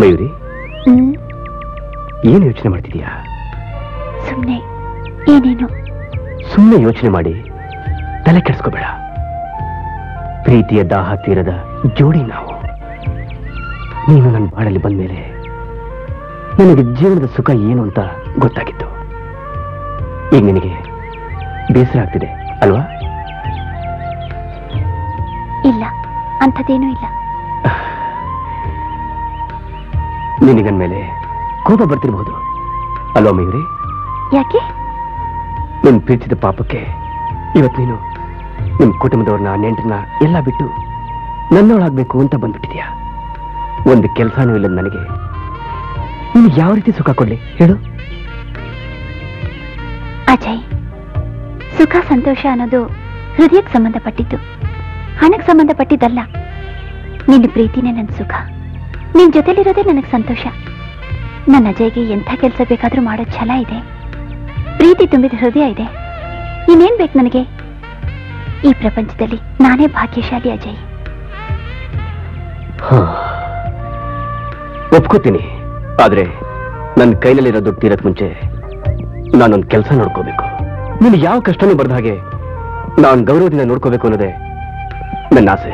ಮಯೂರಿ, ಏನು ಯೋಚನೆ ಮಾಡ್ತಿದೀಯಾ? ಸುಮ್ಮನೆ ಏನೇನು. ಸುಮ್ಮನೆ ಯೋಚನೆ ಮಾಡಿ ತಲೆ ಕೆಡಿಸ್ಕೋಬೇಡ. ಪ್ರೀತಿಯ ದಾಹ ತೀರದ ಜೋಡಿ ನಾವು. ನೀನು ನನ್ನ ಬಾಳಲ್ಲಿ ಬಂದ್ಮೇಲೆ ನನಗೆ ಜೀವನದ ಸುಖ ಏನು ಅಂತ ಗೊತ್ತಾಗಿತ್ತು. ಈಗ ನಿನಗೆ ಬೇಸರ ಆಗ್ತಿದೆ ಅಲ್ವಾ? ಇಲ್ಲ, ಅಂಥದ್ದೇನೂ ಇಲ್ಲ. ನಿನಗನ್ಮೇಲೆ ಕೋಪ ಬರ್ತಿರ್ಬಹುದು ಅಲ್ವಾ ಮಯೂರಿ? ಯಾಕೆ? ನಿನ್ ಪ್ರೀತಿಸಿದ ಪಾಪಕ್ಕೆ ಇವತ್ತು ನೀನು ನಿಮ್ ಕುಟುಂಬದವ್ರನ್ನ ನೆಂಟರನ್ನ ಎಲ್ಲ ಬಿಟ್ಟು ನನ್ನವಳಾಗ್ಬೇಕು ಅಂತ ಬಂದ್ಬಿಟ್ಟಿದ್ಯಾ. ಒಂದು ಕೆಲಸನೂ ಇಲ್ಲ ನನಗೆ. ನೀನು ಯಾವ ರೀತಿ ಸುಖ ಕೊಡ್ಲಿ ಹೇಳು? ಅಜಯ್, ಸುಖ ಸಂತೋಷ ಅನ್ನೋದು ಹೃದಯಕ್ಕೆ ಸಂಬಂಧಪಟ್ಟಿದ್ದು, ಹಣಕ್ಕೆ ಸಂಬಂಧಪಟ್ಟಿದ್ದಲ್ಲ. ನಿನ್ನ ಪ್ರೀತಿನೇ ನನ್ನ ಸುಖ, ನಿನ್ ಜೊತೆಲಿರೋದೇ ನನಗೆ ಸಂತೋಷ. ನನ್ನ ಅಜಯ್ಗೆ ಎಂಥ ಕೆಲಸ ಬೇಕಾದ್ರೂ ಮಾಡೋ ಛಲ ಇದೆ, ಪ್ರೀತಿ ತುಂಬಿದ ಹೃದಯ ಇದೆ. ಇನ್ನೇನ್ ಬೇಕು ನನಗೆ? ಈ ಪ್ರಪಂಚದಲ್ಲಿ ನಾನೇ ಭಾಗ್ಯಶಾಲಿ ಅಜಯ್. ಒಪ್ಕೋತೀನಿ, ಆದ್ರೆ ನನ್ನ ಕೈನಲ್ಲಿರೋ ದುಡ್ಡು ತೀರಕ್ ಮುಂಚೆ ನಾನೊಂದು ಕೆಲಸ ನೋಡ್ಕೋಬೇಕು. ನೀನು ಯಾವ ಕಷ್ಟನೂ ಬರ್ದ ಹಾಗೆ ನಾನು ಗೌರವದಿಂದ ನೋಡ್ಕೋಬೇಕು ಅನ್ನೋದೇ ನನ್ನ ಆಸೆ.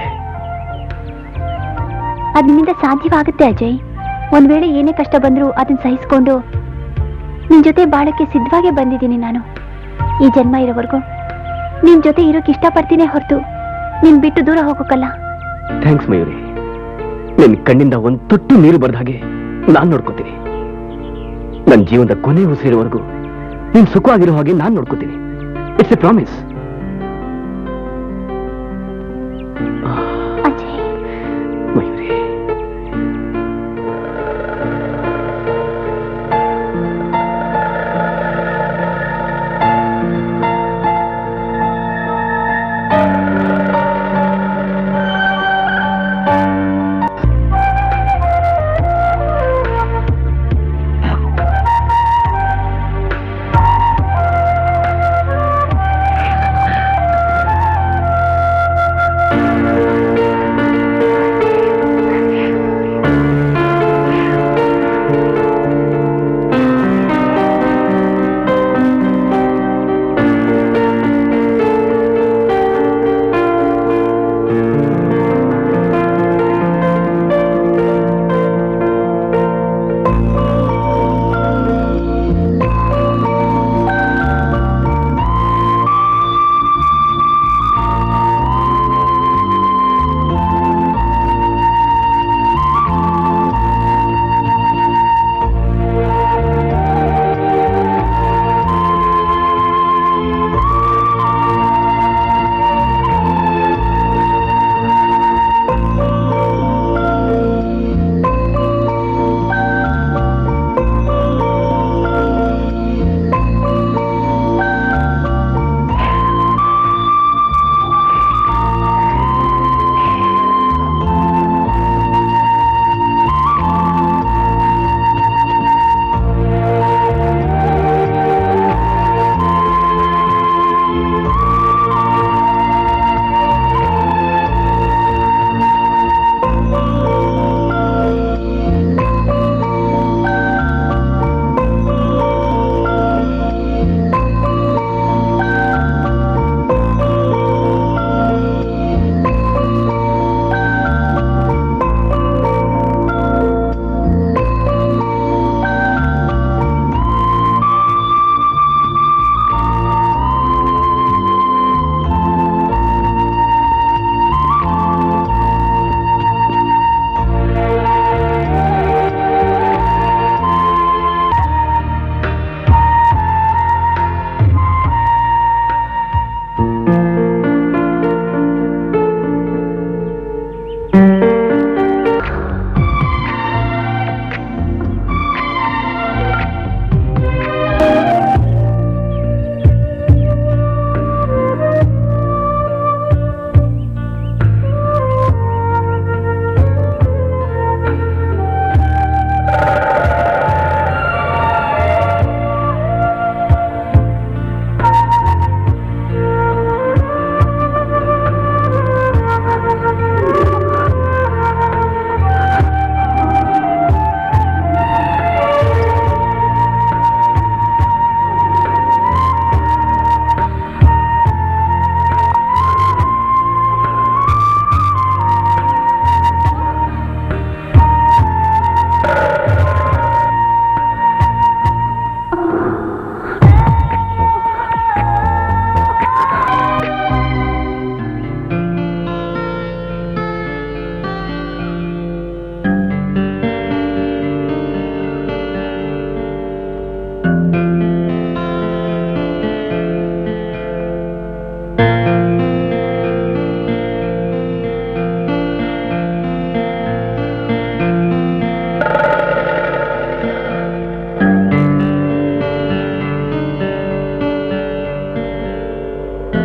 ಅದ್ ನಿಮ್ಮಿಂದ ಸಾಧ್ಯವಾಗುತ್ತೆ ಅಜಯ್. ಒಂದ್ ವೇಳೆ ಏನೇ ಕಷ್ಟ ಬಂದ್ರೂ ಅದನ್ನ ಸಹಿಸ್ಕೊಂಡು ನಿನ್ ಜೊತೆ ಬಾಳಕ್ಕೆ ಸಿದ್ಧವಾಗೇ ಬಂದಿದ್ದೀನಿ ನಾನು. ಈ ಜನ್ಮ ಇರೋವರೆಗೂ ನಿನ್ ಜೊತೆ ಇರೋಕ್ ಇಷ್ಟಪಡ್ತೀನಿ ಹೊರತು ನಿನ್ ಬಿಟ್ಟು ದೂರ ಹೋಗೋಕಲ್ಲ. ಥ್ಯಾಂಕ್ಸ್ ಮಯೂರಿ. ನಿನ್ ಕಣ್ಣಿಂದ ಒಂದು ತೊಟ್ಟು ನೀರು ಬರ್ದ ಹಾಗೆ ನಾನ್ ನೋಡ್ಕೋತೀನಿ. ನನ್ನ ಜೀವನದ ಕೊನೆ ಉಸಿರಿರೋವರೆಗೂ ನೀನ್ ಸುಖವಾಗಿರೋ ಹಾಗೆ ನಾನ್ ನೋಡ್ಕೋತೀನಿ. It's A promise. Ajay, Mayuri,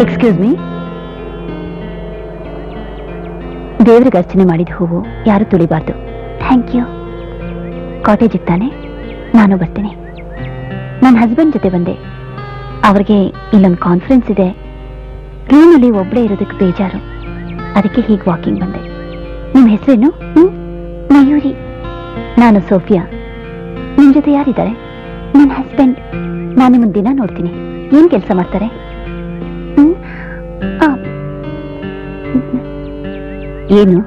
excuse me. ದೇವ್ರಿಗೆ ಅರ್ಚನೆ ಮಾಡಿದ ಹೂವು ಯಾರು ತುಳಿಬಾರ್ದು. Thank you. ಕಾಟೇಜಿಗೆ ತಾನೆ? ನಾನು ಬರ್ತೀನಿ. ನನ್ನ ಹಸ್ಬೆಂಡ್ ಜೊತೆ ಬಂದೆ. ಅವ್ರಿಗೆ ಇಲ್ಲೊಂದು ಕಾನ್ಫರೆನ್ಸ್ ಇದೆ. ರೂಮಲ್ಲಿ ಒಬ್ಬಳೇ ಇರೋದಕ್ಕೆ ಬೇಜಾರು. ಅದಕ್ಕೆ ಹೀಗೆ ವಾಕಿಂಗ್ ಬಂದೆ. ನಿಮ್ಮ ಹೆಸರೇನು? ಮಯೂರಿ. ನಾನು ಸೋಫಿಯಾ. ನಿಮ್ಮ ಜೊತೆ ಯಾರಿದ್ದಾರೆ? ನನ್ನ ಹಸ್ಬೆಂಡ್. ನಾನು ನಿಮ್ಮನ್ನ ದಿನ ನೋಡ್ತೀನಿ. ಏನ್ ಕೆಲಸ ಮಾಡ್ತಾರೆ? ಏನು?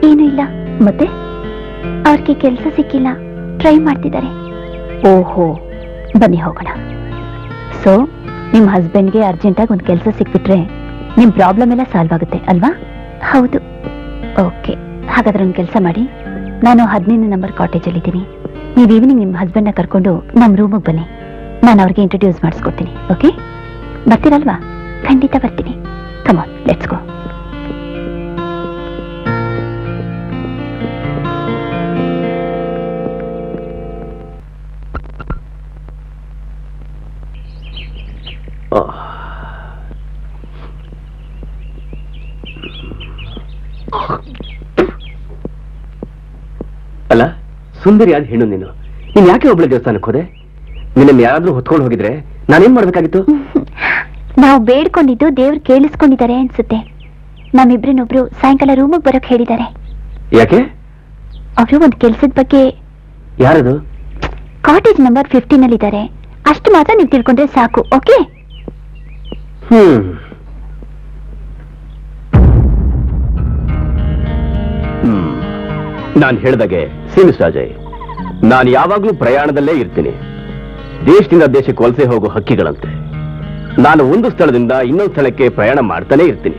ಏನು ಇಲ್ಲ. ಮತ್ತೆ ಅವ್ರಿಗೆ ಕೆಲಸ ಸಿಕ್ಕಿಲ್ಲ, ಟ್ರೈ ಮಾಡ್ತಿದ್ದಾರೆ. ಓಹೋ, ಬನ್ನಿ ಹೋಗೋಣ. ಸೊ ನಿಮ್ಮ ಹಸ್ಬೆಂಡ್ಗೆ ಅರ್ಜೆಂಟಾಗಿ ಒಂದು ಕೆಲಸ ಸಿಕ್ಬಿಟ್ರೆ ನಿಮ್ಮ ಪ್ರಾಬ್ಲಮ್ ಎಲ್ಲ ಸಾಲ್ವ್ ಆಗುತ್ತೆ ಅಲ್ವಾ? ಹೌದು. ಓಕೆ, ಹಾಗಾದ್ರೆ ಒಂದು ಕೆಲಸ ಮಾಡಿ. ನಾನು 15ನೇ ನಂಬರ್ ಕಾಟೇಜಲ್ಲಿದ್ದೀನಿ. ನೀವು ಈವ್ನಿಂಗ್ ನಿಮ್ಮ ಹಸ್ಬೆಂಡ್ನ ಕರ್ಕೊಂಡು ನಮ್ಮ ರೂಮಿಗೆ ಬನ್ನಿ. ನಾನು ಅವ್ರಿಗೆ ಇಂಟ್ರೊಡ್ಯೂಸ್ ಮಾಡಿಸ್ಕೊಡ್ತೀನಿ. ಓಕೆ, ಬರ್ತೀರಲ್ವಾ? ಖಂಡಿತ ಬರ್ತೀನಿ. Come on, let's go. ಅಲ್ಲ, ಸುಂದರಿಯಾದ ಹೆಣ್ಣು ನೀನು. ನೀನ್ ಯಾಕೆ ಒಬ್ಬಳ ದೇವಸ್ಥಾನಕ್ಕೆ ಹೋದೆ? ನಿನ್ನ ಯಾರಾದ್ರೂ ಹೊತ್ಕೊಂಡು ಹೋಗಿದ್ರೆ ನಾನೇನ್ ಮಾಡ್ಬೇಕಾಗಿತ್ತು? ನಾವು ಬೇಡ್ಕೊಂಡಿದ್ದು ದೇವ್ರು ಕೇಳಿಸ್ಕೊಂಡಿದ್ದಾರೆ ಅನ್ಸುತ್ತೆ. ನಮ್ಮಿಬ್ರನ್ನೊಬ್ರು ಸಾಯಂಕಾಲ ರೂಮಿಗೆ ಬರೋಕ್ ಹೇಳಿದ್ದಾರೆ. ಯಾಕೆ? ಅವರು ಒಂದು ಕೆಲ್ಸದ ಬಗ್ಗೆ. ಯಾರದು? ಕಾಟೇಜ್ ನಂಬರ್ 15 ಇದ್ದಾರೆ. ಅಷ್ಟು ಮಾತ್ರ ನೀವು ತಿಳ್ಕೊಂಡ್ರೆ ಸಾಕು. ಓಕೆ? ನಾನು ಹೇಳ್ದಾಗೆ ಸೀಮಿಸ್ ಅಜಯ್, ನಾನು ಯಾವಾಗ್ಲೂ ಪ್ರಯಾಣದಲ್ಲೇ ಇರ್ತೀನಿ. ದೇಶದಿಂದ ದೇಶಕ್ಕೆ ವಲಸೆ ಹೋಗೋ ಹಕ್ಕಿಗಳಂತೆ ನಾನು ಒಂದು ಸ್ಥಳದಿಂದ ಇನ್ನೊಂದು ಸ್ಥಳಕ್ಕೆ ಪ್ರಯಾಣ ಮಾಡ್ತಾನೆ ಇರ್ತೀನಿ.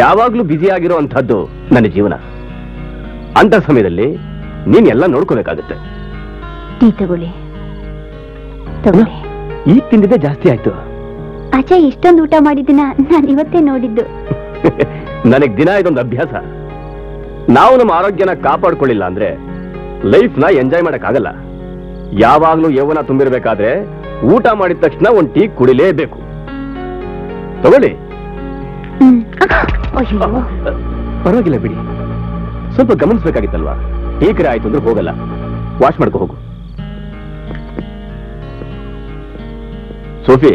ಯಾವಾಗ್ಲೂ ಬ್ಯುಸಿ ಆಗಿರೋ ಅಂಥದ್ದು ನನ್ನ ಜೀವನ. ಅಂತ ಸಮಯದಲ್ಲಿ ನೀನ್ ಎಲ್ಲ ನೋಡ್ಕೋಬೇಕಾಗುತ್ತೆ. ಟೀ ತಗೊಳ್ಳಿ. ತಗೊಳ್ಳಿ. ಈಗ ತಿಂದಿದ್ದೆ ಜಾಸ್ತಿ ಆಯ್ತು. ಅಜಯ್ ಇಷ್ಟೊಂದು ಊಟ ಮಾಡಿದ್ದೀನ ನಾನು ಇವತ್ತೇ ನೋಡಿದ್ದು. ನನಗ್ ದಿನ ಇದೊಂದು ಅಭ್ಯಾಸ. ನಾವು ನಮ್ಮ ಆರೋಗ್ಯನ ಕಾಪಾಡ್ಕೊಳ್ಳಿಲ್ಲ ಅಂದ್ರೆ ಲೈಫ್ ನ ಎಂಜಾಯ್ ಮಾಡಕ್ಕಾಗಲ್ಲ. ಯಾವಾಗ್ಲೂ ಯೌವನ ತುಂಬಿರ್ಬೇಕಾದ್ರೆ ಊಟ ಮಾಡಿದ ತಕ್ಷಣ ಒಂದು ಟೀ ಕುಡಿಲೇಬೇಕು. ತಗೊಳ್ಳಿ. ಪರವಾಗಿಲ್ಲ ಬಿಡಿ, ಸ್ವಲ್ಪ ಗಮನಿಸ್ಬೇಕಾಗಿತ್ತಲ್ವಾ? ಟೀಕರೆ ಆಯ್ತು ಅಂದ್ರೆ ಹೋಗಲ್ಲ. ವಾಶ್ ಮಾಡ್ಕೊ ಹೋಗು. ಸೋಫಿ,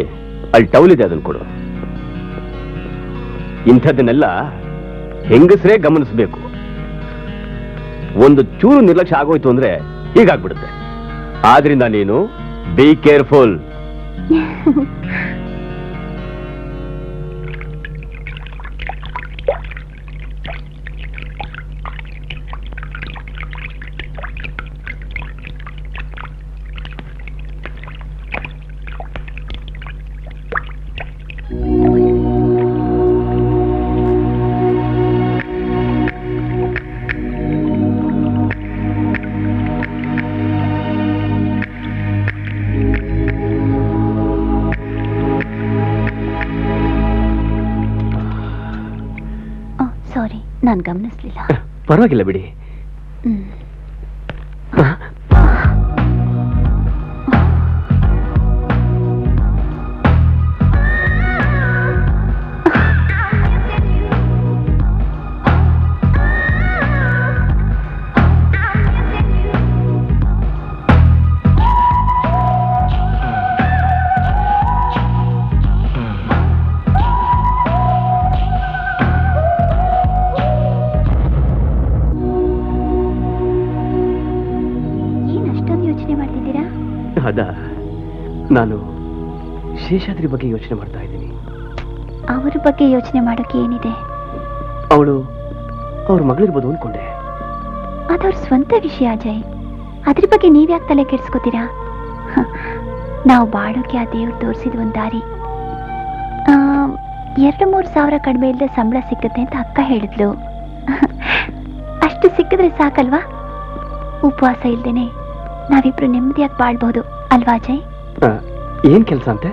ಅಲ್ಲಿ ಟೌಲ್ ಇದೆ, ಅದನ್ನು ಕೊಡು. ಇಂಥದ್ದನ್ನೆಲ್ಲ ಹೆಂಗಸರೇ ಗಮನಿಸಬೇಕು. ಒಂದು ಚೂರು ನಿರ್ಲಕ್ಷ್ಯ ಆಗೋಯ್ತು ಅಂದ್ರೆ ಹೀಗಾಗ್ಬಿಡುತ್ತೆ. ಆದ್ರಿಂದ ನೀನು ಬಿ ಕೇರ್ಫುಲ್. ನಾನು ಗಮನಿಸ್ಲಿಲ್ಲ. ಪರವಾಗಿಲ್ಲ ಬಿಡಿ. ಅದ, ನಾನು ಶೇಷಾದ್ರಿ ಬಗ್ಗೆ ಯೋಚನೆ ಮಾಡ್ತಾ ಇದ್ದೀನಿ. ಅವರ ಬಗ್ಗೆ ಯೋಚನೆ ಮಾಡೋಕೆ ಏನಿದೆ? ಅವಳು ಅವ್ರ ಮಗಳಿರ್ಬೋದು ಅನ್ಕೊಂಡೆ. ಅದವ್ರ ಸ್ವಂತ ವಿಷಯ ಅಜಯ್. ಅದ್ರ ಬಗ್ಗೆ ನೀವ್ಯಾಕೆ ತಲೆ ಕೆಡ್ಸ್ಕೊತೀರಾ? ನಾವು ಬಾಳೋಕೆ ಆ ದೇವ್ರು ತೋರಿಸಿದ ಒಂದು ದಾರಿ. 2-3 ಸಾವಿರ ಕಡಿಮೆ ಇಲ್ಲದೆ ಸಂಬಳ ಸಿಕ್ಕತ್ತೆ ಅಂತ ಅಕ್ಕ ಹೇಳಿದ್ಲು. ಅಷ್ಟು ಸಿಕ್ಕಿದ್ರೆ ಸಾಕಲ್ವಾ? ಉಪವಾಸ ಇಲ್ದೇನೆ ನಾವಿಬ್ರು ನೆಮ್ಮದಿಯಾಗಿ ಬಾಳ್ಬಹುದು ಅಲ್ವಾ ಅಜಯ್? ಏನ್ ಕೆಲಸ ಅಂತೆ?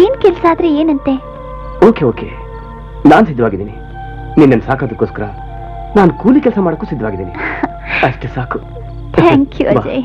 ಏನ್ ಕೆಲಸ ಆದ್ರೆ ಏನಂತೆ? ಓಕೆ ಓಕೆ, ನಾನ್ ಸಿದ್ಧವಾಗಿದ್ದೀನಿ. ನಿನ್ನನ್ನು ಸಾಕೋದಕ್ಕೋಸ್ಕರ ನಾನು ಕೂಲಿ ಕೆಲಸ ಮಾಡಕ್ಕೂ ಸಿದ್ಧವಾಗಿದ್ದೀನಿ. ಅಷ್ಟೇ ಸಾಕು. Thank you Ajay.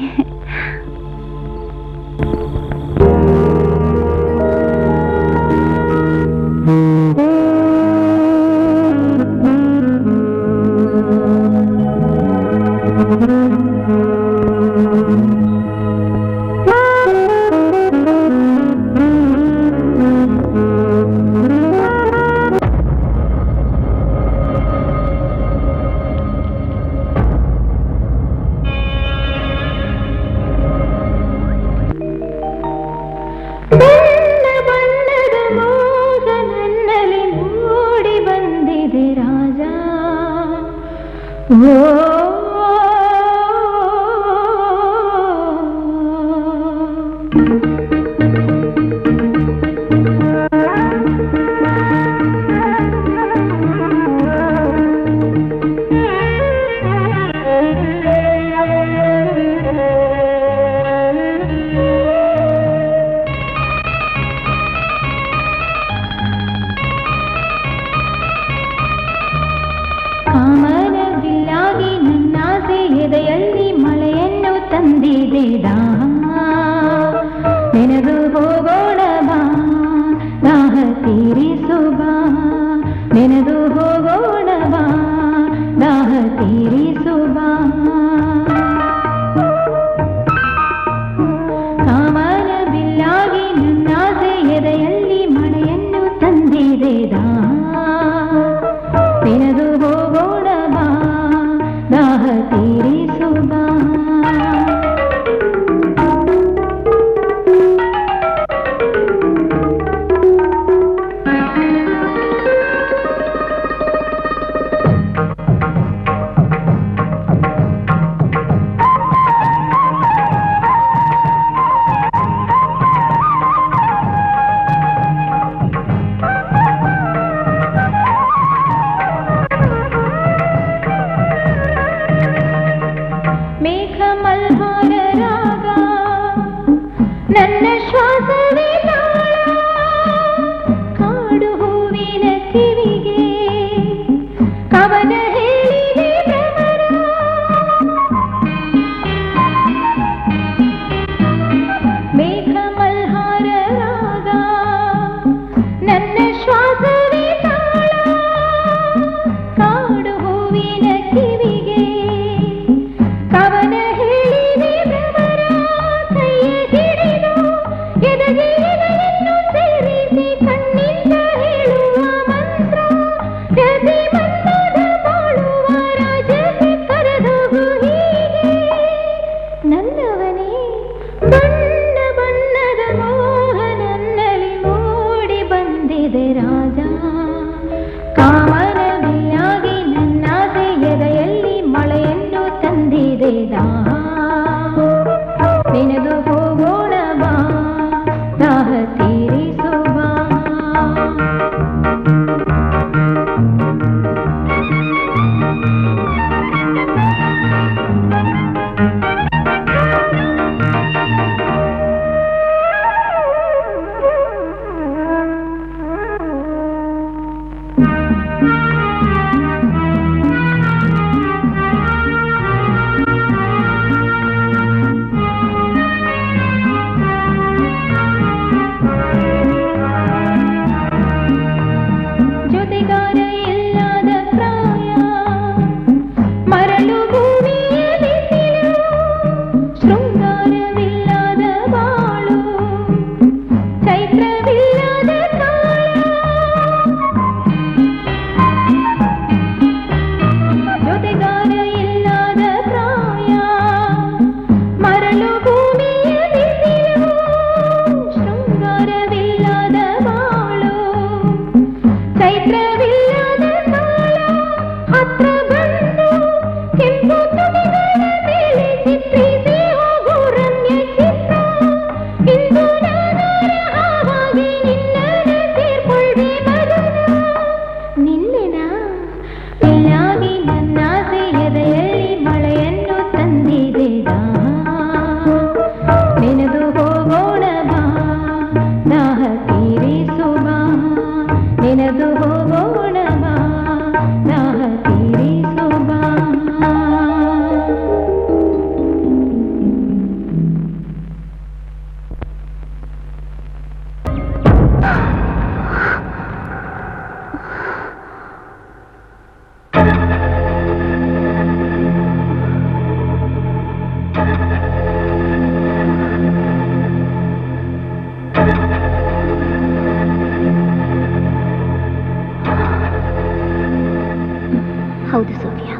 ಹೌದು ಸೋಫಿಯಾ,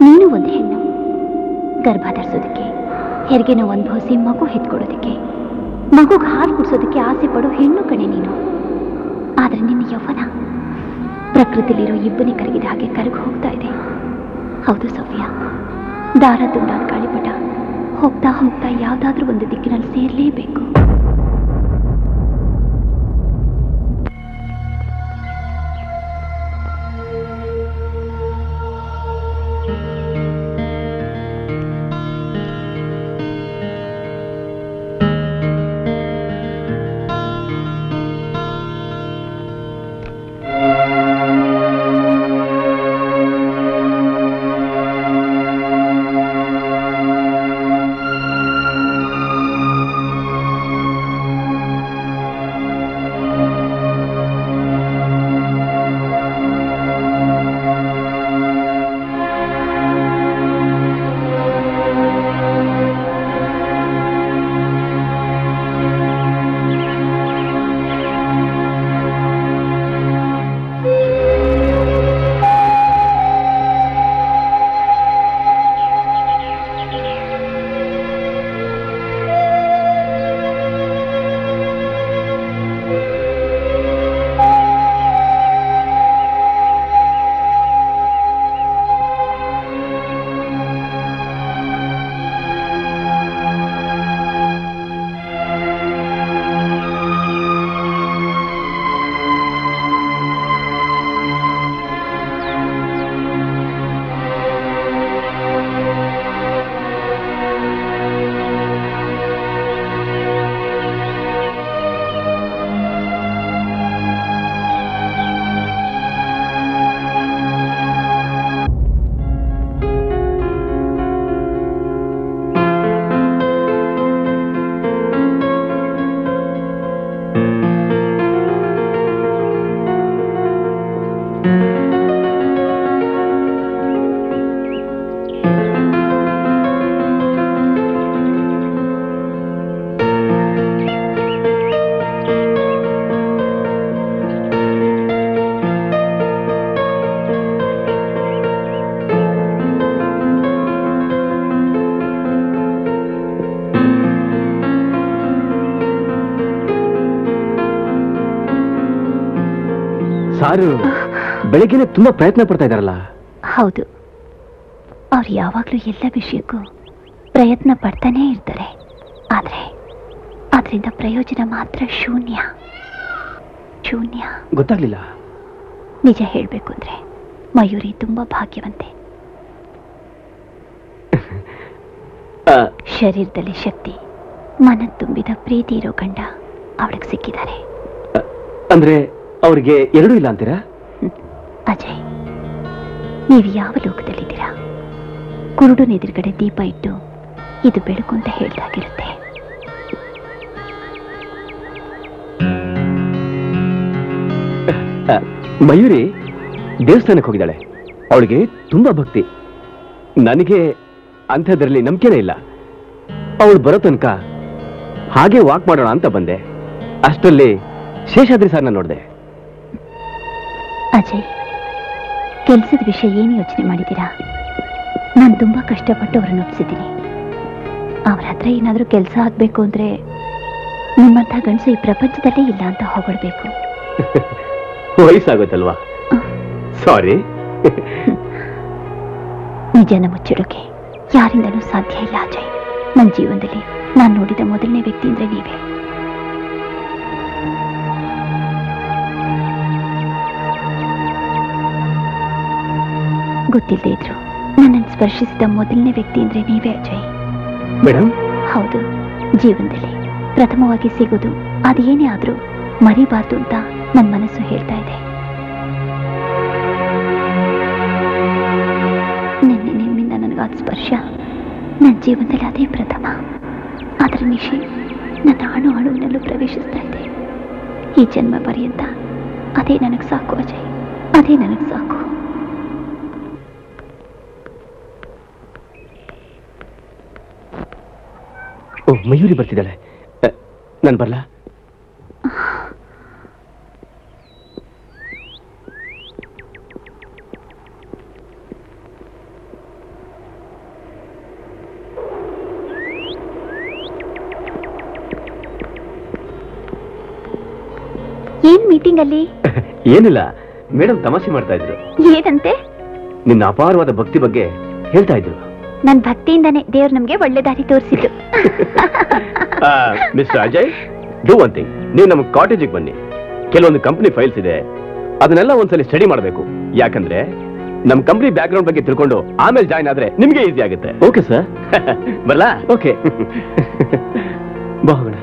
ನೀನು ಒಂದು ಹೆಣ್ಣು. ಗರ್ಭ ಧರಿಸೋದಕ್ಕೆ, ಹೆರಿಗೆ ನೋವು ಅನುಭವಿಸಿ ಮಗು ಹೆತ್ಕೊಡೋದಕ್ಕೆ, ಮಗುಗೆ ಹಾಲು ಕುಡಿಸೋದಕ್ಕೆ ಆಸೆ ಪಡೋ ಹೆಣ್ಣು ಕಣೆ ನೀನು. ಆದ್ರೆ ನಿನ್ನ ಯೌವನ ಪ್ರಕೃತಿಲಿರೋ ಇಬ್ಬನಿ ಕರಗಿದ ಹಾಗೆ ಕರಗಿ ಹೋಗ್ತಾ ಇದೆ. ಹೌದು ಸೌವ್ಯ, ದಾರ ತುಂಡಾದ ಗಾಳಿಪಟ ಹೋಗ್ತಾ ಹೋಗ್ತಾ ಯಾವ್ದಾದ್ರೂ ಒಂದು ದಿಕ್ಕಿನಲ್ಲಿ ಸೇರ್ಲೇಬೇಕು. ಸಾರು ಬೆಳಗ್ಗೆನೆ ತುಂಬಾ ಪ್ರಯತ್ನ ಪಡ್ತಾ ಇದಾರಲ್ಲ? ಹೌದು, ಅವ್ರು ಯಾವಾಗ್ಲೂ ಎಲ್ಲ ವಿಷಯಕ್ಕೂ ಪ್ರಯತ್ನ ಪಡ್ತಾನೇ ಇರ್ತಾರೆ. ಆದ್ರೆ ಅದರಿಂದ ಪ್ರಯೋಜನ ಮಾತ್ರ ಶೂನ್ಯ. ಶೂನ್ಯ. ಗೊತ್ತಾಗ್ಲಿಲ್ಲ. ನಿಜ ಹೇಳ್ಬೇಕು ಅಂದ್ರೆ ಮಯೂರಿ ತುಂಬಾ ಭಾಗ್ಯವಂತೆ. ಶರೀರದಲ್ಲಿ ಶಕ್ತಿ, ಮನ ತುಂಬಿದ ಪ್ರೀತಿ ಇರೋ ಗಂಡ ಅವಳಿಗೆ ಸಿಕ್ಕಿದ್ದಾರೆ. ಅಂದ್ರೆ ಅವ್ರಿಗೆ ಎರಡೂ ಇಲ್ಲ ಅಂತೀರಾ? ಅಜಯ್, ನೀವು ಯಾವ ಲೋಕದಲ್ಲಿದ್ದೀರಾ? ಕುರುಡನ ಎದುರುಗಡೆ ದೀಪ ಇಟ್ಟು ಇದು ಬೆಳಕು ಅಂತ ಹೇಳ್ದಾಗಿರುತ್ತೆ. ಮಯೂರಿ ದೇವಸ್ಥಾನಕ್ಕೆ ಹೋಗಿದ್ದಾಳೆ. ಅವಳಿಗೆ ತುಂಬಾ ಭಕ್ತಿ. ನನಗೆ ಅಂಥದ್ರಲ್ಲಿ ನಂಬಿಕೆನೇ ಇಲ್ಲ. ಅವಳು ಬರೋ ತನಕ ಹಾಗೆ ವಾಕ್ ಮಾಡೋಣ ಅಂತ ಬಂದೆ. ಅಷ್ಟರಲ್ಲಿ ಶೇಷಾದ್ರಿ ಸರ್ನ ನೋಡಿದೆ. ಅಜಯ್, ಕೆಲಸದ ವಿಷಯ ಏನು ಯೋಚನೆ ಮಾಡಿದ್ದೀರಾ? ನಾನು ತುಂಬಾ ಕಷ್ಟಪಟ್ಟು ಅವರನ್ನು ಒಪ್ಪಿಸಿದ್ದೀನಿ. ಅವ್ರ ಹತ್ರ ಏನಾದರೂ ಕೆಲಸ ಆಗ್ಬೇಕು ಅಂದ್ರೆ ನಿಮ್ಮಂಥ ಗಂಡಸು ಈ ಪ್ರಪಂಚದಲ್ಲೇ ಇಲ್ಲ ಅಂತ ಹೊಗಳ್ಬೇಕು. ವಯಸ್ಸಾಗುತ್ತಲ್ವಾ? ಸಾರಿ. ನಿಜನ ಮುಚ್ಚಿಡೋಕೆ ಯಾರಿಂದಲೂ ಸಾಧ್ಯ ಇಲ್ಲ ಅಜಯ್. ನನ್ನ ಜೀವನದಲ್ಲಿ ನಾನು ನೋಡಿದ ಮೊದಲನೇ ವ್ಯಕ್ತಿ ಅಂದ್ರೆ ನೀವೇ. ಗೊತ್ತಿಲ್ಲದೆ ಇದ್ರು ನನ್ನನ್ನು ಸ್ಪರ್ಶಿಸಿದ ಮೊದಲನೇ ವ್ಯಕ್ತಿ ಅಂದ್ರೆ ನೀವೇ ಅಜಯ್. ಮೇಡಮ್? ಹೌದು, ಜೀವನದಲ್ಲಿ ಪ್ರಥಮವಾಗಿ ಸಿಗೋದು ಅದೇನೇ ಆದ್ರೂ ಮರಿಬಾರ್ದು ಅಂತ ನನ್ನ ಮನಸ್ಸು ಹೇಳ್ತಾ ಇದೆ. ನಿನ್ನೆ ನಿಮ್ಮಿಂದ ನನಗಾದ ಸ್ಪರ್ಶ ನನ್ನ ಜೀವನದಲ್ಲಿ ಅದೇ ಪ್ರಥಮ. ಅದರ ನಿಶೆ ನನ್ನ ಅಣು ಅಣುವಿನಲ್ಲೂ ಪ್ರವೇಶಿಸ್ತಾ ಇದೆ. ಈ ಜನ್ಮ ಪರ್ಯಂತ ಅದೇ ನನಗೆ ಸಾಕು ಅಜಯ್, ಅದೇ ನನಗೆ ಸಾಕು. ಓ, ಮಯೂರಿ ಬರ್ತಿದ್ದಾಳೆ. ನಾನು ಬರ್ಲಾ? ಏನ್ ಮೀಟಿಂಗ್ ಅಲ್ಲಿ? ಏನಿಲ್ಲ, ಮೇಡಮ್ ತಮಾಷೆ ಮಾಡ್ತಾ ಇದ್ರು. ಏನಂತೆ? ನಿನ್ನ ಅಪಾರವಾದ ಭಕ್ತಿ ಬಗ್ಗೆ ಹೇಳ್ತಾ ಇದ್ರು. ನನ್ ಭಕ್ತಿಯಿಂದಾನೇ ದೇವ್ರು ನಮ್ಗೆ ಒಳ್ಳೆ ದಾರಿ ತೋರಿಸಿದ್ದು. Mister Ajay, do one thing. ನೀವು ನಮ್ಮ ಕಾಟೇಜಿಗೆ ಬನ್ನಿ. ಕೆಲವೊಂದು ಕಂಪನಿ ಫೈಲ್ಸ್ ಇದೆ, ಅದನ್ನೆಲ್ಲ ಒಂದ್ಸಲಿ ಸ್ಟಡಿ ಮಾಡಬೇಕು. ಯಾಕಂದ್ರೆ ನಮ್ಮ ಕಂಪನಿ ಬ್ಯಾಕ್ ಗ್ರೌಂಡ್ ಬಗ್ಗೆ ತಿಳ್ಕೊಂಡು ಆಮೇಲೆ ಜಾಯ್ನ್ ಆದ್ರೆ ನಿಮ್ಗೆ ಈಸಿ ಆಗುತ್ತೆ. ಓಕೆ ಸರ್, ಬರಲಾ? ಓಕೆ, ಬಾ ಹೋಗೋಣ.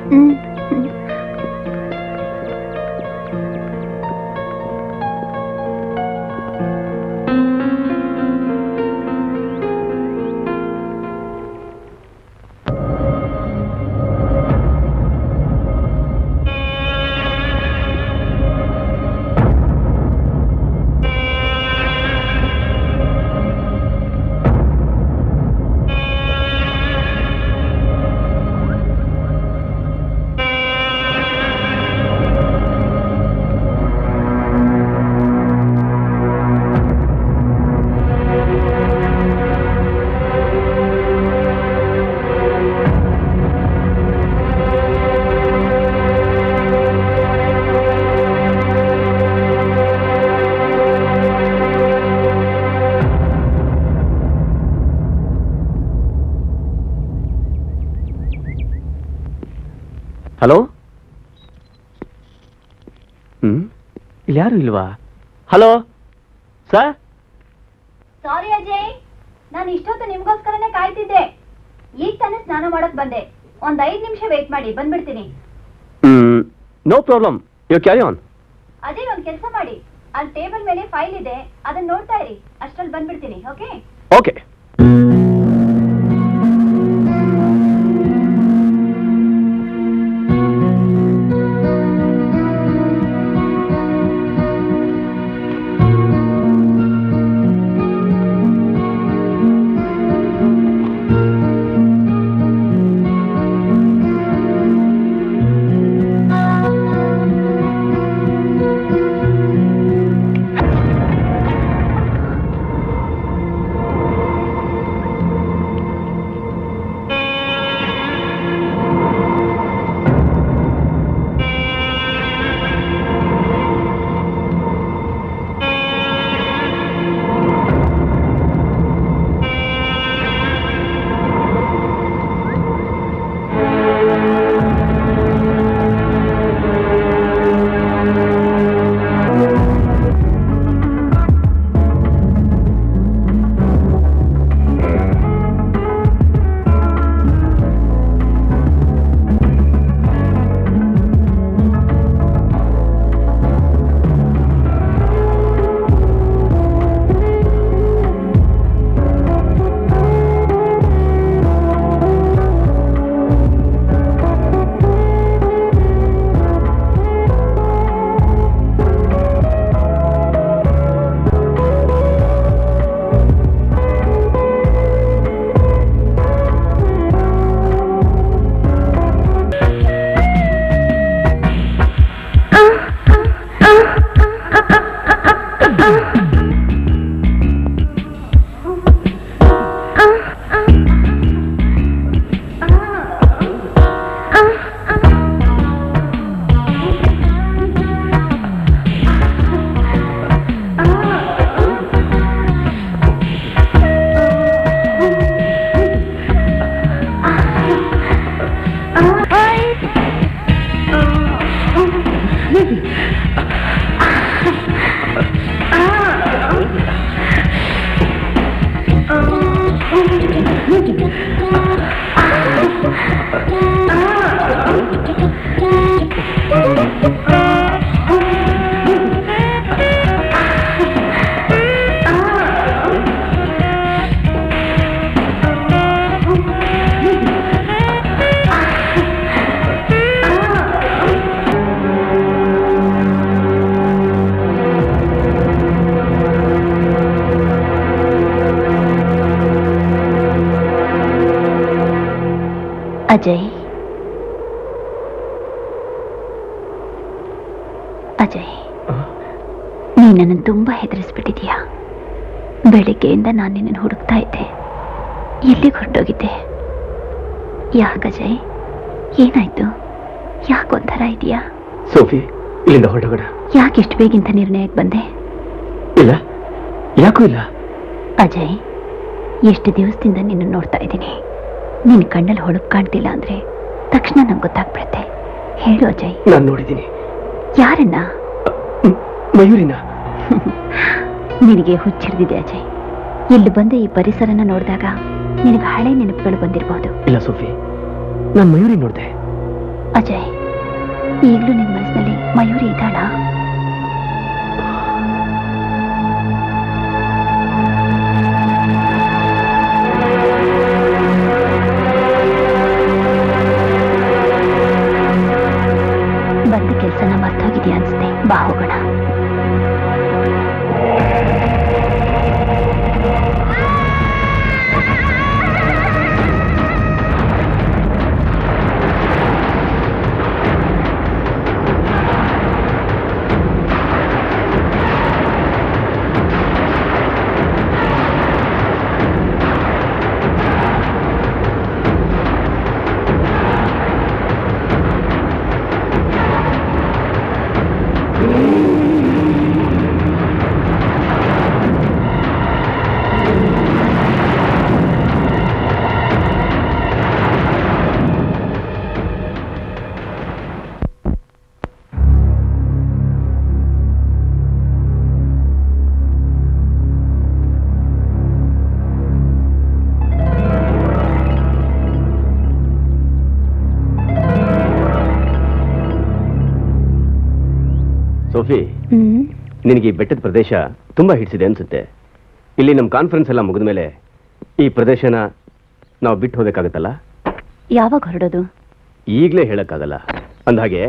ಹಲೋ, ಇಲ್ಲಿ ಯಾರು ಇಲ್ವಾ? Hello sir. ಸಾರಿ ಅಜಯ್, ನಾನು ಇಷ್ಟೊತ್ತು ನಿಮ್ಗೋಸ್ಕರನೇ ಕಾಯ್ತಿದ್ದೆ. ಈಗ ತಾನೇ ಸ್ನಾನ ಮಾಡಕ್ ಬಂದೆ. ಒಂದ್ 5 ನಿಮಿಷ ವೇಟ್ ಮಾಡಿ, ಬಂದ್ಬಿಡ್ತೀನಿ. No problem, you carry on. Ajay, ಒಂದ್ ಕೆಲಸ ಮಾಡಿ, ಅಲ್ಲಿ ಟೇಬಲ್ ಮೇಲೆ ಫೈಲ್ ಇದೆ, ಅದನ್ನ ನೋಡ್ತಾ ಇರಿ. ಅಷ್ಟ್ರಲ್ಲಿ ಬಂದ್ಬಿಡ್ತೀನಿ. Okay okay. ಅಜಯ್, ಅಜಯ್, ನೀ ನನ್ನನ್ನು ತುಂಬಾ ಹೆದರಿಸ್ಬಿಟ್ಟಿದೀಯಾ. ಬೆಳಿಗ್ಗೆಯಿಂದ ನಾನು ನಿನ್ನನ್ನು ಹುಡುಕ್ತಾ ಇದ್ದೆ. ಎಲ್ಲಿಗೆ ಹೊರಟೋಗಿದ್ದೆ? ಯಾಕಜಯ್, ಏನಾಯ್ತು? ಯಾಕೊಂಥರ ಇದೆಯಾ? ಸೋಫಿ, ಇಲ್ಲಿಂದ ಹೊರಟೋಗೋಣ. ಯಾಕೆ ಇಷ್ಟು ಬೇಗಿಂತ ನಿರ್ಣಯಕ್ಕೆ ಬಂದೆ? ಇಲ್ಲ, ಯಾಕೂ ಇಲ್ಲ. ಅಜಯ್, ಎಷ್ಟು ದಿವಸದಿಂದ ನಿನ್ನ ನೋಡ್ತಾ ಇದ್ದೀನಿ. ನಿನ್ನ ಕಣ್ಣಲ್ಲಿ ಹೊಳಪು ಕಾಣ್ತಿಲ್ಲ ಅಂದ್ರೆ ತಕ್ಷಣ ನಂಗೆ ಗೊತ್ತಾಗ್ಬಿಡುತ್ತೆ. ಹೇಳು ಅಜಯ್. ನಾನು ನೋಡಿದ್ದೀನಿ. ಯಾರನ್ನ? ಮಯೂರಿನ. ನಿನಗೆ ಹುಚ್ಚಿಡ್ದಿದೆ ಅಜಯ್. ಇಲ್ಲಿ ಬಂದು ಈ ಪರಿಸರನ ನೋಡಿದಾಗ ನಿನಗೆ ಹಳೆ ನೆನಪುಗಳು ಬಂದಿರಬಹುದು. ಇಲ್ಲ ಸೋಫಿ, ನಾನು ಮಯೂರಿ ನೋಡಿದೆ. ಅಜಯ್, ಈಗಲೂ ನಿನ್ನ ಮನಸ್ಸಿನಲ್ಲಿ ಮಯೂರಿ ಇದ್ದಾಳ? ಬಂದ ಕೆಲಸನ ಮರ್ತೋಗಿದ್ಯಾ ಅನ್ಸುತ್ತೆ. ಬಾ ಹೋಗೋಣ. ಸೋಫಿ, ನಿನಗೆ ಈ ಬೆಟ್ಟದ ಪ್ರದೇಶ ತುಂಬಾ ಹಿಡಿಸಿದೆ ಅನ್ಸುತ್ತೆ. ಇಲ್ಲಿ ನಮ್ಮ ಕಾನ್ಫರೆನ್ಸ್ ಎಲ್ಲ ಮುಗಿದ ಮೇಲೆ ಈ ಪ್ರದೇಶನ ನಾವು ಬಿಟ್ಟು ಹೋಗಬೇಕಾಗತ್ತಲ್ಲ? ಯಾವಾಗ ಹೊರಡೋದು? ಈಗಲೇ ಹೇಳಕ್ಕಾಗಲ್ಲ. ಅಂದಹಾಗೆ